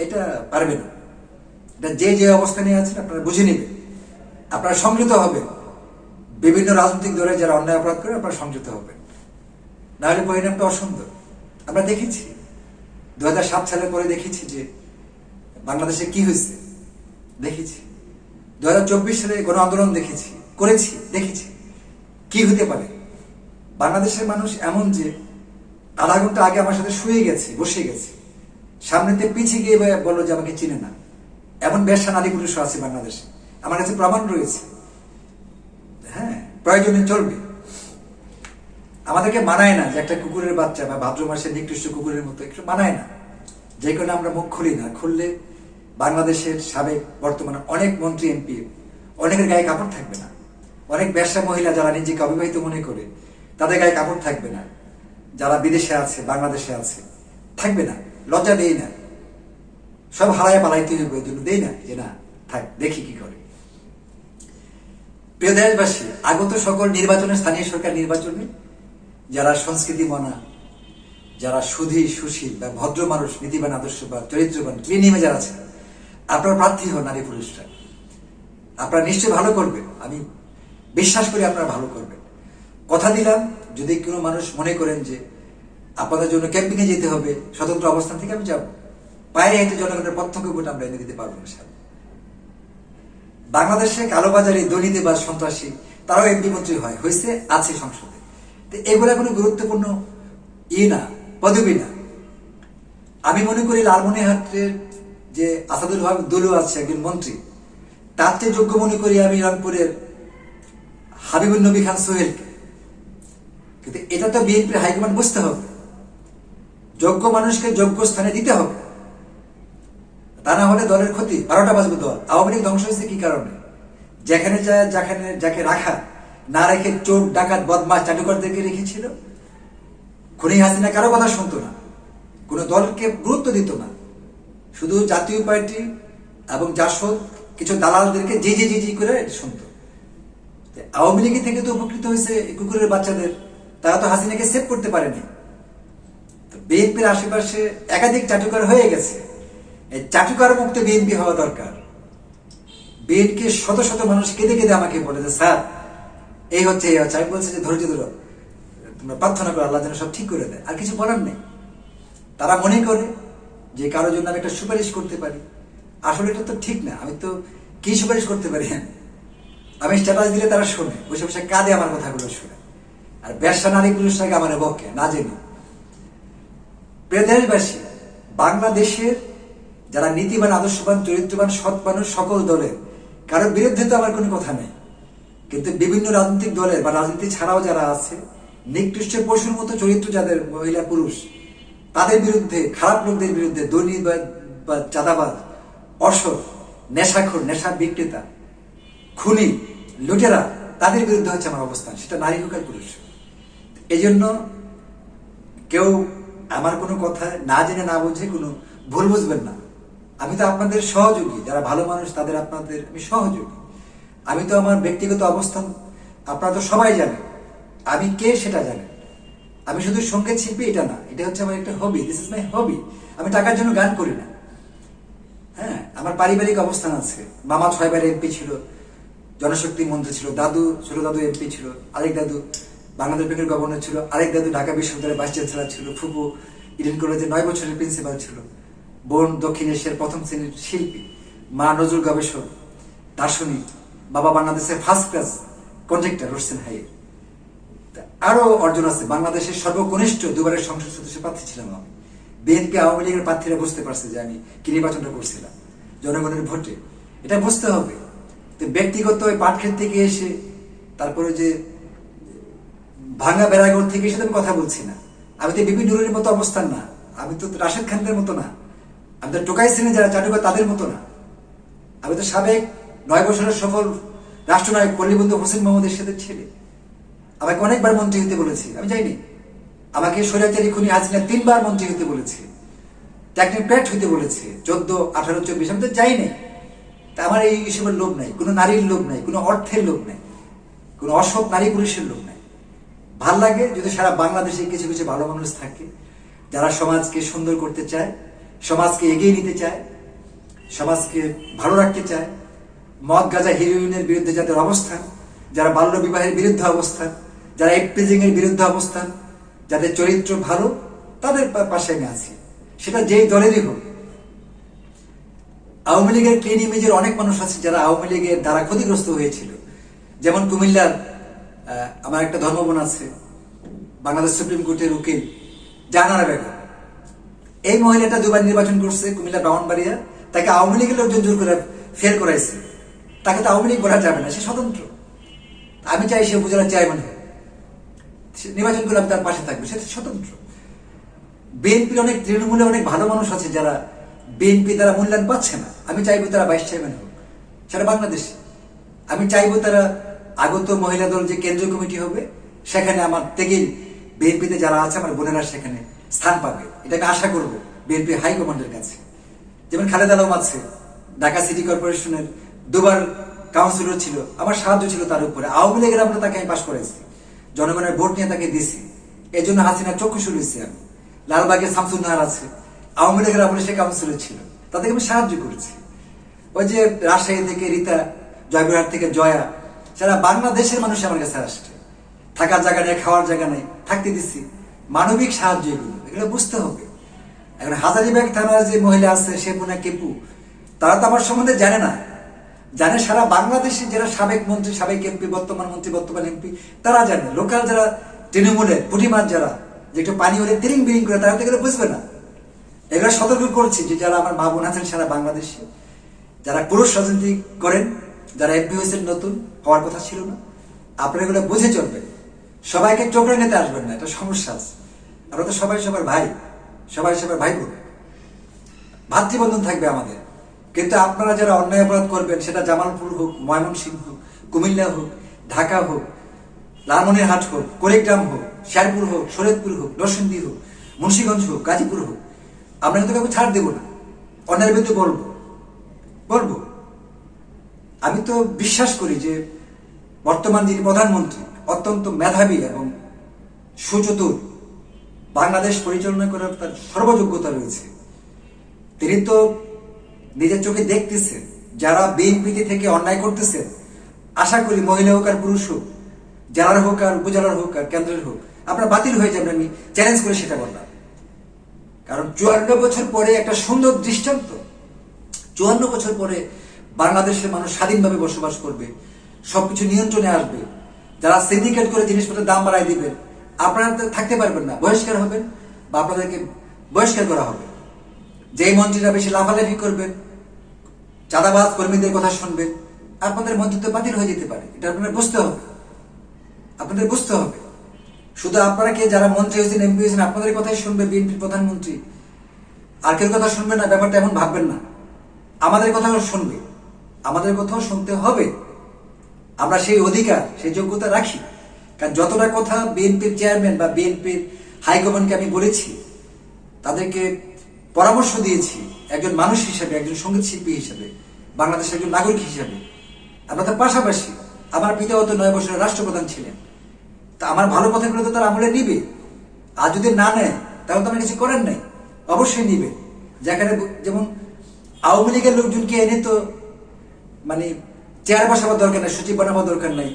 এটা পারবে না। এটা যে যে অবস্থানে আছেন আপনারা বুঝে নেবেন, আপনারা সংযত হবেন। বিভিন্ন রাজনৈতিক দলে যারা অন্যায় অপরাধ করে আপনারা সংযত হবেন, নাহলে পরিণামটা অসুন্দর। আমরা দেখেছি 2007 সালের পরে দেখেছি যে বাংলাদেশে কি হয়েছে, দেখেছি 2024 সালে গণ আন্দোলন দেখেছি কি হতে পারে। বাংলাদেশের মানুষ এমন যে আধা ঘন্টা আগে আমার সাথে বসে গেছে, সামনেতে পিছিয়ে গিয়ে বললো যে আমাকে চিনে না। এমন ব্যবসা নারী পুরুষ আছে বাংলাদেশে, আমার কাছে প্রমাণ রয়েছে। হ্যাঁ, প্রয়োজনে চলবে। আমাদেরকে মানায় না যে একটা কুকুরের বাচ্চা বা ভাদ্র মাসের নিকৃষ্ট কুকুরের মতো, একটু মানায় না। যে কোনো আমরা মুখ খুলি না, খুললে বাংলাদেশের সাবেক বর্তমানে অনেক মন্ত্রী, এমপি, অনেকের গায়ে কাপড় থাকবে না। অনেক ব্যবসা মহিলা যারা নিজেকে অবিবাহিত মনে করে, তাদের গায়ে কাপড় থাকবে না। যারা বিদেশে আছে, বাংলাদেশে আছে, থাকবে না। লজ্জা দেই না, সব হারায় পালাইতে হইবে, ওই জন্য দেই না যে না থাক, দেখি কি করে। প্রিয় দেশবাসী, আগত সকল নির্বাচনে, স্থানীয় সরকার নির্বাচনে যারা সংস্কৃতি মানা, যারা সুশীল বা ভদ্র মানুষ, নীতিবান, আদর্শবান, চরিত্রবান, ক্লিন ইমেজার আছে, আপনারা প্রার্থী হন। নারী পুরুষরা আপনারা নিশ্চয়ই ভালো করবেন, আমি বিশ্বাস করি আপনারা ভালো করবেন। কথা দিলাম, যদি কোনো মানুষ মনে করেন যে আপনাদের জন্য ক্যাম্পিংয়ে যেতে হবে, স্বতন্ত্র অবস্থান থেকে আমি যাব, পায়ে হেঁটে জনগণের প্রত্যক্ষ ভোট আমরা এনে দিতে পারবো না। বাংলাদেশে কালোবাজারি, দুর্নীতিবাজ, সন্ত্রাসী তারাও এমপি মন্ত্রী হয়েছে, আছে সংসদে। তো এগুলা কোনো গুরুত্বপূর্ণ না, পদবি না। আমি মনে করি লালমনিরহাটের যে আসাদুল হক দুলু আছে একজন মন্ত্রী, তার চেয়ে যোগ্য মনে করি আমি রংপুরের হাবিবুল নবী খান সোহেলকে। কিন্তু এটা তো বিএনপির হাইকমান্ড বুঝতে হবে, যোগ্য মানুষকে যোগ্য স্থানে দিতে হবে, তা না হলে দলের ক্ষতি। 12টা বাজবে দল। আওয়ামী লীগ ধ্বংস হয়েছে কি কারণে? যেখানে যায়, যাকে রাখা না রেখে চোর, ডাকাত, বদমাশ, চাটুকারদেরকে রেখেছিল। খুনি হাসিনা কারো কথা শুনতো না, কোনো দলকে গুরুত্ব দিত না, শুধু জাতীয় পার্টি এবং জাসদ কিছু দালালদেরকে জি করে শুনতো। আওয়ামী লীগ থেকে তো উপকৃত হয়েছে কুকুরের বাচ্চাদের, তারা তো হাসিনাকে সেভ করতে পারেনি। বিএনপির আশেপাশে একাধিক চাটুকার হয়ে গেছে, এই চাটুকার মুক্ত বিএনপি হওয়া দরকার। বিএনপি শত শত মানুষ কেঁদে কেঁদে আমাকে বলে যে স্যার এই হচ্ছে। আমি বলছি যে ধৈর্য ধরো, তোমরা প্রার্থনা করো আল্লাহ যেন সব ঠিক করে দেয়, আর কিছু বলার নেই। তারা মনে করে যে কারোর জন্য আমি একটা সুপারিশ করতে পারি, আসলে এটা তো ঠিক না। আমি তো কি সুপারিশ করতে পারি? আমি স্ট্যাটাস দিলে তারা শোনে, বসে বসে কাঁদে, আমার কথাগুলো শুনে, আর ব্যবসা নারী পুরুষটাকে আমার বকে না জেনে। প্রিয় দেশবাসী, বাংলাদেশের যারা নীতিবান, আদর্শবান, চরিত্রবান, সৎ মানুষ সকল দলের, কারোর বিরুদ্ধে তো আমার কোনো কথা নেই, কিন্তু বিভিন্ন রাজনৈতিক দলের বা রাজনীতি ছাড়াও যারা আছে নিকৃষ্ট পশুর মতো চরিত্র যাদের, মহিলা পুরুষ, তাদের বিরুদ্ধে, খারাপ লোকদের বিরুদ্ধে, দুর্নীতি বা চাঁদাবাজ, অসৎ, নেশাখোর, নেশা বিক্রেতা, খুনি, লুটেরা, তাদের বিরুদ্ধে হচ্ছে আমার অবস্থান, সেটা নারী হোক আর পুরুষ। এই জন্য কেউ আমার কোনো কথা না জেনে না বুঝে কোনো ভুল বুঝবেন না। আমি তো আপনাদের সহযোগী, যারা ভালো মানুষ তাদের আপনাদের আমি সহযোগী। আমি তো আমার ব্যক্তিগত অবস্থান আপনারা তো সবাই জানেন, আমি কে সেটা জানেন। আমি শুধু সঙ্গীত শিল্পী এটা না, এটা হচ্ছে আমার একটা হবি, দিস ইজ মাই হবি। আমি টাকার জন্য গান করি না। হ্যাঁ, আমার পারিবারিক অবস্থান আছে। মামা 6 বার এমপি ছিল, জনশক্তি মন্ত্রী ছিল, দাদু ছোট দাদু এমপি ছিল, আরেক দাদু বাংলাদেশ ব্যাংকের গভর্নর ছিল, আরেক দাদু ঢাকা বিশ্ববিদ্যালয়ের ভাইস চ্যান্সেলর ছিল, ফুপু ইডেন কলেজে 9 বছরের প্রিন্সিপাল ছিল, বোন দক্ষিণ এশিয়ার প্রথম শ্রেণীর শিল্পী, মা নজরুল গবেষক, দার্শনিক, বাবা বাংলাদেশের ফার্স্ট ক্লাস কন্ট্রাক্টর হোসেন হাইয়ের। আরো অর্জন আছে। বাংলাদেশের সর্বকনিষ্ঠ 2 বারের সংসদ সদস্য প্রার্থী ছিলাম আমি। বিএনপি আওয়ামী লীগের প্রার্থীরা বুঝতে পারছে যে আমি কি নির্বাচনটা করছিলাম জনগণের ভোটে, এটা বুঝতে হবে। তো ব্যক্তিগত ওই পাটক্ষেত থেকে এসে তারপরে যে ভাঙা বেড়াগড় থেকে এসে আমি কথা বলছি না। আমি তো বিপিন নুরের মতো অবস্থান না, আমি তো রাশেদ খানদের মতো না, আমি তো টোকাই সিনে যারা চাটুকা তাদের মতো না। আমি তো সাবেক 9 বছরের সফল রাষ্ট্রনায়ক পল্লীবন্ধু হোসেন মোহাম্মদ এরশাদের ছেলে। আমাকে অনেকবার মন্ত্রী হতে বলেছি, আমি যাইনি। আমাকে স্বৈরাচারী খুনি হাসিনা 3 বার মন্ত্রী হতে বলেছে, টেকনোক্র্যাট হতে বলেছে, 14, 18, 24, আমি তো যাইনি। তা আমার এই হিসেবের লোভ নাই, কোনো নারীর লোভ নাই, কোনো অর্থের লোভ নাই, কোনো অসৎ নারী পুরুষের লোভ নাই। ভাল লাগে যদি সারা বাংলাদেশে কিছু কিছু ভালো মানুষ থাকে, যারা সমাজকে সুন্দর করতে চায়, সমাজকে এগিয়ে নিতে চায়, সমাজকে ভালো রাখতে চায়। মদ, গাঁজা, হিরোইনের বিরুদ্ধে যাদের অবস্থান, যারা বাল্য বিবাহের বিরুদ্ধে অবস্থান, যারা এপ্রিজিং এর বিরুদ্ধে অবস্থান, যাদের চরিত্র ভালো, তাদের পাশে আমি আছি, সেটা যেই দলেরই হোক। আওয়ামী লীগের ক্লিন ইমেজের অনেক মানুষ আছে যারা আওয়ামী লীগের দ্বারা ক্ষতিগ্রস্ত হয়েছিল। যেমন কুমিল্লার আমার একটা ধর্মবোন আছে, বাংলাদেশ সুপ্রিম কোর্টের উকিল জাহানারা বেগম। এই মহিলাটা 2 বার নির্বাচন করছে কুমিল্লা ব্রাহ্মণবাড়িয়া, তাকে আওয়ামী লীগের লোকজন জোর করে ফেল করাইছে। তাকে তো আওয়ামী লীগ বলা যাবে না, সে স্বতন্ত্র। আমি চাই সে উপজেলার চেয়ারম্যান হোক, নির্বাচন করে আমি তার পাশে থাকবে, সে স্বতন্ত্র। বিএনপির অনেক তৃণমূলে অনেক ভালো মানুষ আছে যারা বিএনপি দ্বারা মূল্যায়ন পাচ্ছে না। আমি চাইবো তারা ভাইস চেয়ারম্যান হোক, সেটা বাংলাদেশ। আমি চাইবো তারা আগত মহিলা দল যে কেন্দ্রীয় কমিটি হবে সেখানে আমার থেকে বিএনপিতে যারা আছে আমার বোনেরা সেখানে স্থান পাবে, এটা আমি আশা করবো বিএনপি হাইকমান্ডের কাছে। যেমন খালেদা আলম আছে, ঢাকা সিটি কর্পোরেশনের 2 বার কাউন্সিলর ছিল, আমার সাহায্য ছিল তার উপরে। আওয়ামী লীগের আমরা তাকে আমি পাশ করাইছি, জনগণের ভোট নিয়ে তাকে দিছি, এই জন্য হাসিনার চক্ষু শুনেছি আমি। লালবাগের শামসুন নাহার আছে, আওয়ামী লীগের আমলে সে কাউন্সিলর ছিল, তাদেরকে আমি সাহায্য করেছি। ওই যে রাজশাহী থেকে রীতা, জয়পুরহাট থেকে জয়া, সারা বাংলাদেশের মানুষ আমার কাছে আসছে, থাকার জায়গা নেই, খাওয়ার জায়গা নেই, থাকতে দিচ্ছি। মানবিক সাহায্য এগুলো বুঝতে হবে। এখন হাজারীবাগ থানার যে মহিলা আছে শেপুনা কেপু, তারা তো আমার সম্বন্ধে জানে না, জানে সারা বাংলাদেশে যারা সাবেক মন্ত্রী, সাবেক এমপি, বর্তমান মন্ত্রী, বর্তমান এমপি, তারা জানে। লোকাল যারা তৃণমূলের পুটিমার যারা যে একটু পানি হলে তিরিং বিরিং করে, তারা তো এগুলো বুঝবে না। এগুলো সতর্ক করছি যে যারা আমার মা বোন আছেন সারা বাংলাদেশে, যারা পুরুষ রাজনীতি করেন, যারা এমপি হয়েছেন, নতুন হওয়ার কথা ছিল না, আপনারা এগুলো বুঝে চলবেন। সবাইকে চোখে নিতে আসবেন না, এটা সমস্যা আছে। আমরা তো সবাই সবার ভাই, সবাই সবার ভাই বোন, ভাতৃবন্ধন থাকবে আমাদের। কিন্তু আপনারা যারা অন্যায় অপরাধ করবেন, সেটা জামালপুর হোক, ময়মনসিংহ হোক, কুমিল্লা হোক, ঢাকা হোক, লালমনিরহাট হোক, কুড়িগ্রাম হোক, শেরপুর হোক, শরীয়তপুর হোক, নরসিংদী হোক, মুন্সিগঞ্জ হোক, গাজীপুর হোক, আমরা কিন্তু কাউকে ছাড় দেবো না, অন্যায়ের বিরুদ্ধে বলবো। আমি তো বিশ্বাস করি যে বর্তমান যিনি প্রধানমন্ত্রী অত্যন্ত মেধাবী এবং সুচতুর, বাংলাদেশ পরিচালনা করার তার সর্বযোগ্যতা রয়েছে। তিনি তো নিজের চোখে দেখতেছেন যারা বিএনপিতে থেকে অন্যায় করতেছে। আশা করি মহিলা হোক আর পুরুষ হোক, জেলার হোক আর উপজেলার হোক আর কেন্দ্রের হোক, আপনারা বাতিল হয়ে যাবেন, আমি চ্যালেঞ্জ করে সেটা বললাম। কারণ 54 বছর পরে একটা সুন্দর দৃষ্টান্ত, 54 বছর পরে বাংলাদেশের মানুষ স্বাধীনভাবে বসবাস করবে, সবকিছু নিয়ন্ত্রণে আসবে। যারা সিন্ডিকেট করে জিনিসপত্রের দাম বাড়াই দিবেন, আপনারা থাকতে পারবেন না, বহিষ্কার হবেন বা আপনাদেরকে বহিষ্কার করা হবে। যেই মন্ত্রীরা বেশি লাফালাফি করবেন, চাঁদাবাজ কর্মীদের কথা শুনবেন, আপনাদের মন্ত্রিত্ব বাতিল হয়ে যেতে পারে। এটা আপনাদের বুঝতে হবে, আপনাদের বুঝতে হবে। শুধু আপনারা কে যারা মন্ত্রী হয়েছেন, এমপি হয়েছেন, আপনাদের কথাই শুনবে বিএনপির প্রধানমন্ত্রী, আর কেউ কথা শুনবে না, ব্যাপারটা এমন ভাববেন না। আমাদের কথাও শুনবে, আমাদের কথাও শুনতে হবে। আমরা সেই অধিকার, সেই যোগ্যতা রাখি। কারণ যতটা কথা বিএনপির চেয়ারম্যান বা বিএনপির হাইকমান্ডকে আমি বলেছি, তাদেরকে পরামর্শ দিয়েছি একজন মানুষ হিসেবে, একজন সঙ্গীত শিল্পী হিসেবে, বাংলাদেশের একজন নাগরিক হিসেবে। আমরা তার পাশাপাশি, আমার পিতাও তো 9 বছরের রাষ্ট্রপ্রধান ছিলেন, তা আমার ভালো কথাগুলো তো তার আমলে নিবে। আর যদি না নেয় তাহলে তো আমার কিছু করার নাই, অবশ্যই নিবে। যেখানে যেমন আওয়ামী লীগের লোকজনকে এনে তো মানে চেয়ার বসাবার দরকার নাই, সচিব বানাবার দরকার নাই,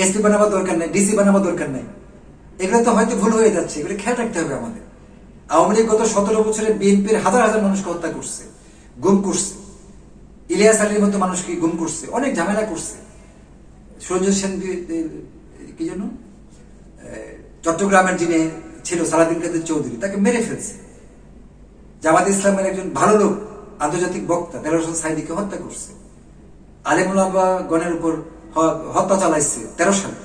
এসপি বানাবার দরকার নাই, ডিসি বানাবার দরকার নাই। এগুলো তো হয়তো ভুল হয়ে যাচ্ছে, এগুলো খেয়াল রাখতে হবে আমাদের। আওয়ামী লীগ গত 17 বছরে বিএনপির হাজার হাজার মানুষকে হত্যা করছে, গুম করছে, ইলিয়াস আলীর মতো মানুষকে গুম করছে, অনেক ঝামেলা করছে। সুরঞ্জন সেন কি জন্য চট্টগ্রামের যিনি ছিল সালাদিন কাদের চৌধুরী, তাকে মেরে ফেলছে। জামাত ইসলামের একজন ভালো লোক, আন্তর্জাতিক বক্তা দেলোয়ার হোসেন সাঈদীকে হত্যা করছে। আলেমুলামা গণের উপর হত্যা চালাইছে 13 সালে।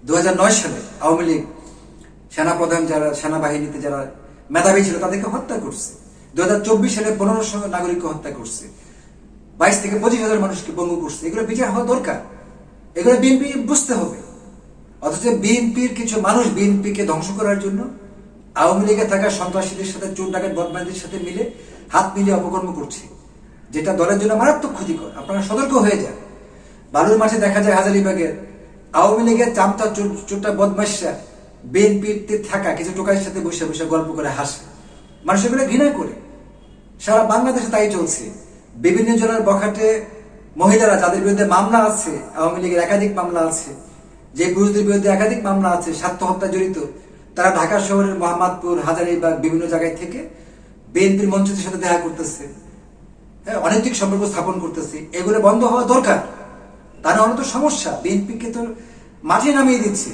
2009 সালে আওয়ামী লীগ সেনাপ্রধান, যারা সেনাবাহিনীতে যারা মেধাবী ছিল, তাদেরকে হত্যা করছে। 2024 সালে 1500 নাগরিককে হত্যা করছে, 22 থেকে 25,000 মানুষকে পঙ্গু করছে। এগুলো বিচার হওয়া দরকার, এগুলো বিএনপি বুঝতে হবে। অথচ বিএনপির কিছু মানুষ বিএনপিকে ধ্বংস করার জন্য আওয়ামী লীগে থাকা সন্ত্রাসীদের সাথে, চোর ডাকাত বদমাইশদের সাথে মিলে হাত মিলিয়ে অপকর্ম করছে, যেটা দলের জন্য মারাত্মক ক্ষতিকর। আপনারা সতর্ক হয়ে যান। বালুর মাঠে দেখা যায় হাজারীবাগের আওয়ামী লীগের চামচা চোরটা বদমাইশরা বিএনপিতে থাকা কিছু টোকাইয়ের সাথে বসে বসে গল্প করে হাসে, মানুষ এগুলো ঘৃণা করে। সারা বাংলাদেশে তাই চলছে। বিভিন্ন জেলার বখাটে মহিলারা, যাদের বিরুদ্ধে মামলা আছে, আওয়ামী লীগের একাধিক মামলা আছে, যে পুরুষদের বিরুদ্ধে একাধিক মামলা আছে স্বার্থ হত্যা জড়িত, তারা ঢাকা শহরের মোহাম্মদপুর, হাজারীবাগ বিভিন্ন জায়গায় থেকে বিএনপির মন্ত্রীদের সাথে দেখা করতেছে, হ্যাঁ, অনৈতিক সম্পর্ক স্থাপন করতেছে। এগুলো বন্ধ হওয়া দরকার। তা না হলে তো সমস্যা। বিএনপিকে তো মাঠে নামিয়ে দিচ্ছে,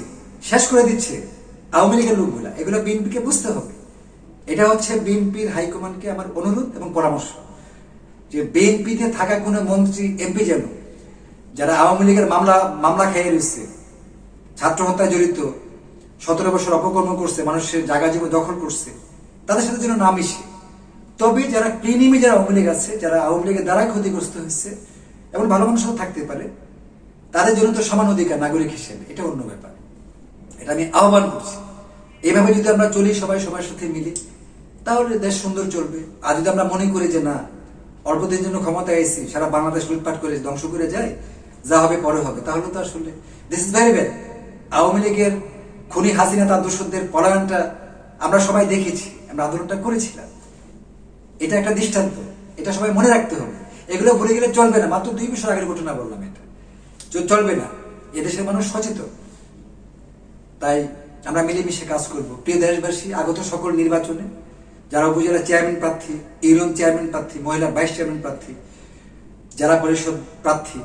শেষ করে দিচ্ছে আওয়ামী লীগের লোকগুলা। এগুলো বিএনপিকে বুঝতে হবে। এটা হচ্ছে বিএনপির হাইকমান্ডকে আমার অনুরোধ এবং পরামর্শ, যে বিএনপিতে থাকা কোনো মন্ত্রী, এমপি যেন, যারা আওয়ামী লীগের মামলা খেয়ে রয়েছে, ছাত্র হত্যায় জড়িত, 17 বছর অপকর্ম করছে, মানুষের জায়গা জমি দখল করছে, তাদের সাথে যেন না মিশে। তবে যারা ক্লিনিমি, যারা আওয়ামী লীগ আছে, যারা আওয়ামী লীগের দ্বারা ক্ষতিগ্রস্ত হয়েছে, এমন ভালো মানুষও থাকতে পারে, তাদের জন্য তো সমান অধিকার নাগরিক হিসেবে, এটা অন্য ব্যাপার। এটা আমি আহ্বান করছি। এভাবে যদি আমরা চলি, সবাই সবার সাথে মিলে, তাহলে দেশ সুন্দর চলবে। আর যদি আমরা মনে করি যে না, অল্পদিন জন্য ক্ষমতায় আইছি, সারা বাংলাদেশ লুটপাট করে ধ্বংস করে যায়, যা হবে পরে হবে, তাহলে তো আসলে this is very bad. Awami লীগের খুনি হাসিনা, তার দোষরদের পলায়নটা আমরা সবাই দেখেছি, আমরা আন্দোলনটা করেছিলাম। এটা একটা দৃষ্টান্ত, এটা সবাই মনে রাখতে হবে। এগুলো ভুলে গেলে চলবে না। মাত্র 2 বছর আগের ঘটনা বললাম, এটা চলবে না। এদেশের মানুষ সচেতন, তাই আমরা মিলেমিশে কাজ করব। প্রিয় দেশবাসী, আগত সকল নির্বাচনে যারা উপজেলা চেয়ারম্যান প্রার্থী, ইউনিয়ন চেয়ারম্যান প্রার্থী, মহিলা ভাইস চেয়ারম্যান প্রার্থী, যারা পরিষদ প্রার্থী,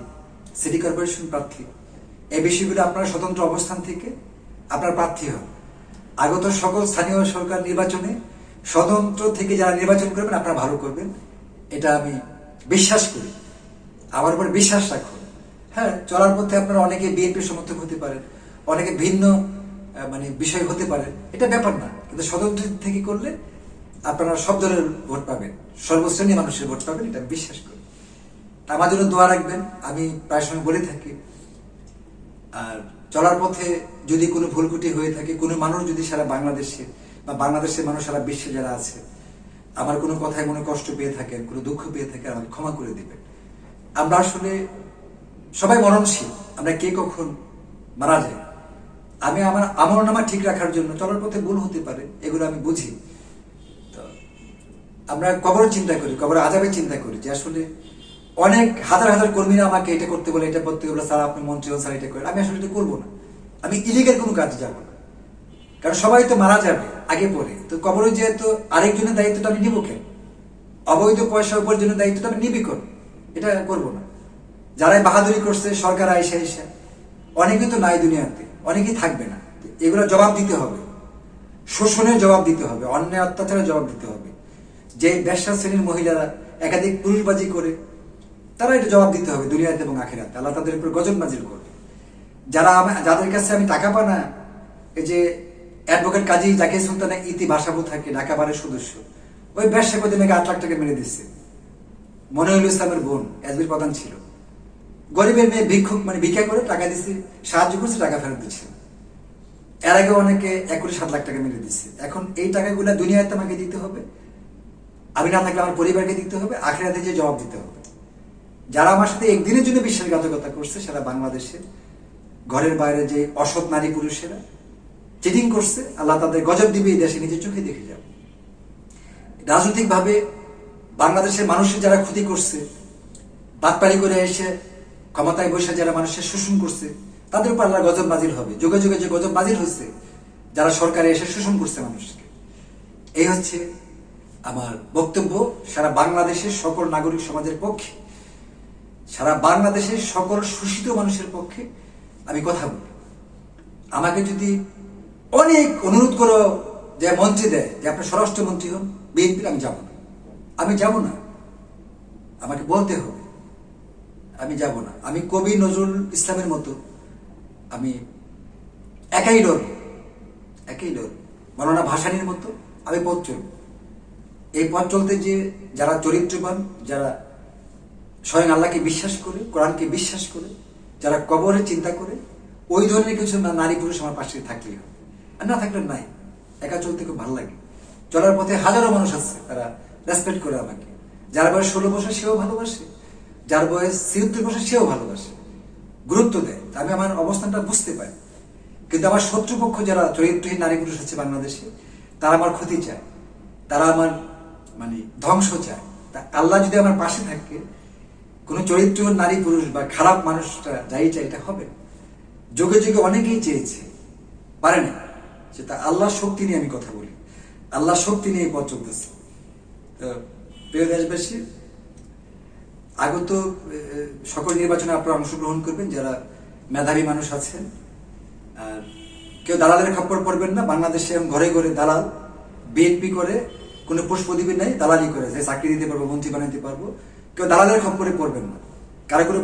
সিটি কর্পোরেশন প্রার্থী, এই বিষয়গুলো আপনারা স্বতন্ত্র অবস্থান থেকে আপনার প্রার্থী হন। আগত সকল স্থানীয় সরকার নির্বাচনে স্বতন্ত্র থেকে যারা নির্বাচন করবেন, আপনারা ভালো করবেন, এটা আমি বিশ্বাস করি। আমার উপর বিশ্বাস রাখুন। হ্যাঁ, চলার পথে আপনারা অনেকে বিএনপির সমর্থক হতে পারেন, অনেকে ভিন্ন বিষয় হতে পারেন, এটা ব্যাপার না। কিন্তু স্বতন্ত্র থেকে করলে আপনারা সব দলের ভোট পাবেন, সর্বশ্রেণী মানুষের ভোট পাবেন, এটা আমি বিশ্বাস করি। আমার জন্য দোয়া রাখবেন, আমি প্রায় সময় বলে থাকি। আর চলার পথে যদি কোনো ভুলকুটি হয়ে থাকে, কোনো মানুষ যদি সারা বাংলাদেশে বা বাংলাদেশের মানুষ সারা বিশ্বে যারা আছে, আমার কোনো কথায় মনে কষ্ট পেয়ে থাকেন, কোনো দুঃখ পেয়ে থাকেন, আমাকে ক্ষমা করে দিবেন। আমরা আসলে সবাই মরণশীল, আমরা কে কখন মারা যায়। আমি আমার আমলনামা ঠিক রাখার জন্য চলার পথে ভুল হতে পারে, এগুলো আমি বুঝি। তো আমরা কবরের চিন্তা করি, কবরের আযাবের চিন্তা করি, যে আসলে অনেক হাজার হাজার কর্মীরা আমাকে এটা করতে বলে, এটা করতে বলে, স্যার আপনি মন্ত্রী হন, স্যার এটা করেন। আমি আসলে এটা করবো না, আমি ইলিগেল কোনো কাজে যাবো না। কারণ সবাই তো মারা যাবে আগে পরে, তো কবরে যেহেতু আরেকজনের দায়িত্বটা আমি নিবো কেন? অবৈধ পয়সা উপার্জনের দায়িত্বটা আমি নিবি কোন? এটা করবো না। যারাই বাহাদুরি করছে, সরকার আইসা আইসা, অনেকে তো নাই দুনিয়াতে, অনেকেই থাকবে না। এগুলো জবাব দিতে হবে, শোষণের জবাব দিতে হবে, অন্যায় অত্যাচারের জবাব দিতে হবে। যে ব্যবসা শ্রেণীর মহিলারা একাধিক পুরুষবাজি করে, তারা এটা জবাব দিতে হবে দুনিয়াতে এবং আখিরাতে। আল্লাহ তাদের উপর গজব নাজিল করবে। যাদের কাছে আমি টাকা পানা, এই যে অ্যাডভোকেট কাজী জাকির সুলতানা ইতি ভাষাবু থাকে, ঢাকা বারের সদস্য, ওই ব্যবসা করে মেয়েকে 8 লাখ টাকা মেরে দিচ্ছে। মনিরুল ইসলামের বোন এসবির প্রধান ছিল, গরিবের মেয়ে ভিক্ষুক, মানে ভিক্ষা করে টাকা দিচ্ছে, সাহায্য করছে, টাকা ফেরত দিচ্ছে। এর আগে অনেকে 1.7 লাখ টাকা মেরে দিচ্ছে। এখন এই টাকাগুলো দুনিয়াতে আমাকে দিতে হবে, আমি না থাকলে আমার পরিবারকে দিতে হবে, আখিরাতে যে জবাব দিতে হবে। যারা আমার সাথে একদিনের জন্য বিশ্বাসঘাতকতা করছে সারা বাংলাদেশে, ঘরের বাইরে যে অসৎ নারী পুরুষেরা চিটিং করছে, আল্লাহ তাদের গজব দিবে, এই দেশে নিজের চোখে দেখে যাবে। রাজনৈতিকভাবে বাংলাদেশের মানুষের যারা ক্ষতি করছে, বাটপাড়ি করে এসে ক্ষমতায় বসে যারা মানুষের শোষণ করছে, তাদের উপর আল্লাহ গজব নাজিল হবে। যুগে যুগে যে গজব নাজিল হয়েছে যারা সরকারে এসে শোষণ করছে মানুষকে। এই হচ্ছে আমার বক্তব্য সারা বাংলাদেশের সকল নাগরিক সমাজের পক্ষে, সারা বাংলাদেশের সকল শোষিত মানুষের পক্ষে আমি কথা বলি। আমাকে যদি অনেক অনুরোধ করো যে মন্ত্রী দেয়, যে আপনি স্বরাষ্ট্রমন্ত্রী হন বিএনপির, আমি যাব না, আমি যাব না। আমাকে বলতে হবে, আমি যাব না। আমি কবি নজরুল ইসলামের মতো আমি একাই লড়ব, মৌলানা ভাসানীর মতো আমি পথ চলব। এই পথ চলতে যে যারা চরিত্রবান, যারা স্বয়ং আল্লাহকে বিশ্বাস করে, কোরআনকে বিশ্বাস করে, যারা কবরে চিন্তা করে, ওই ধরনের কিছু নারী পুরুষ আমার পাশে থাকলেই হবে, আর না থাকলে নাই। একা চলতে খুব ভালো লাগে। চলার পথে হাজারো মানুষ আছে, তারা রেসপেক্ট করে আমাকে। যার বয়স 16 বছর সেও ভালোবাসে, যার বয়স 73 বছর সেও ভালোবাসে, গুরুত্ব দেয়। আমি আমার অবস্থানটা বুঝতে পারি। কিন্তু আমার শত্রুপক্ষ যারা চরিত্রহীন নারী পুরুষ আছে বাংলাদেশে, তারা আমার ক্ষতি চায়, তারা আমার মানে ধ্বংস চায়। তা আল্লাহ যদি আমার পাশে থাকে, কোনো চরিত্রহীন নারী পুরুষ বা খারাপ মানুষটা যাই চাই, এটা হবে। যুগে যুগে অনেকেই চেয়েছে, পারে না। সেটা আল্লাহর শক্তি নিয়ে আমি কথা বলি, আল্লাহর শক্তি নিয়ে পথ চলতেছে। তো প্রিয় দেশবাসী, আগত সকল নির্বাচনে আপনারা অংশগ্রহণ করবেন যারা মেধাবী মানুষ আছেন। আর কেউ দালালের খপ্পর পড়বেন না। বাংলাদেশে ঘরে ঘরে দালাল, বিএনপি করে, কোনো পুষ্পদ্বীপে নেই, দালালি করে, যে চাকরি দিতে পারবো, মন্ত্রী বানাইতে পারবো। কেউ দালালের খপ্পরে পড়বেন না, কারো কোনো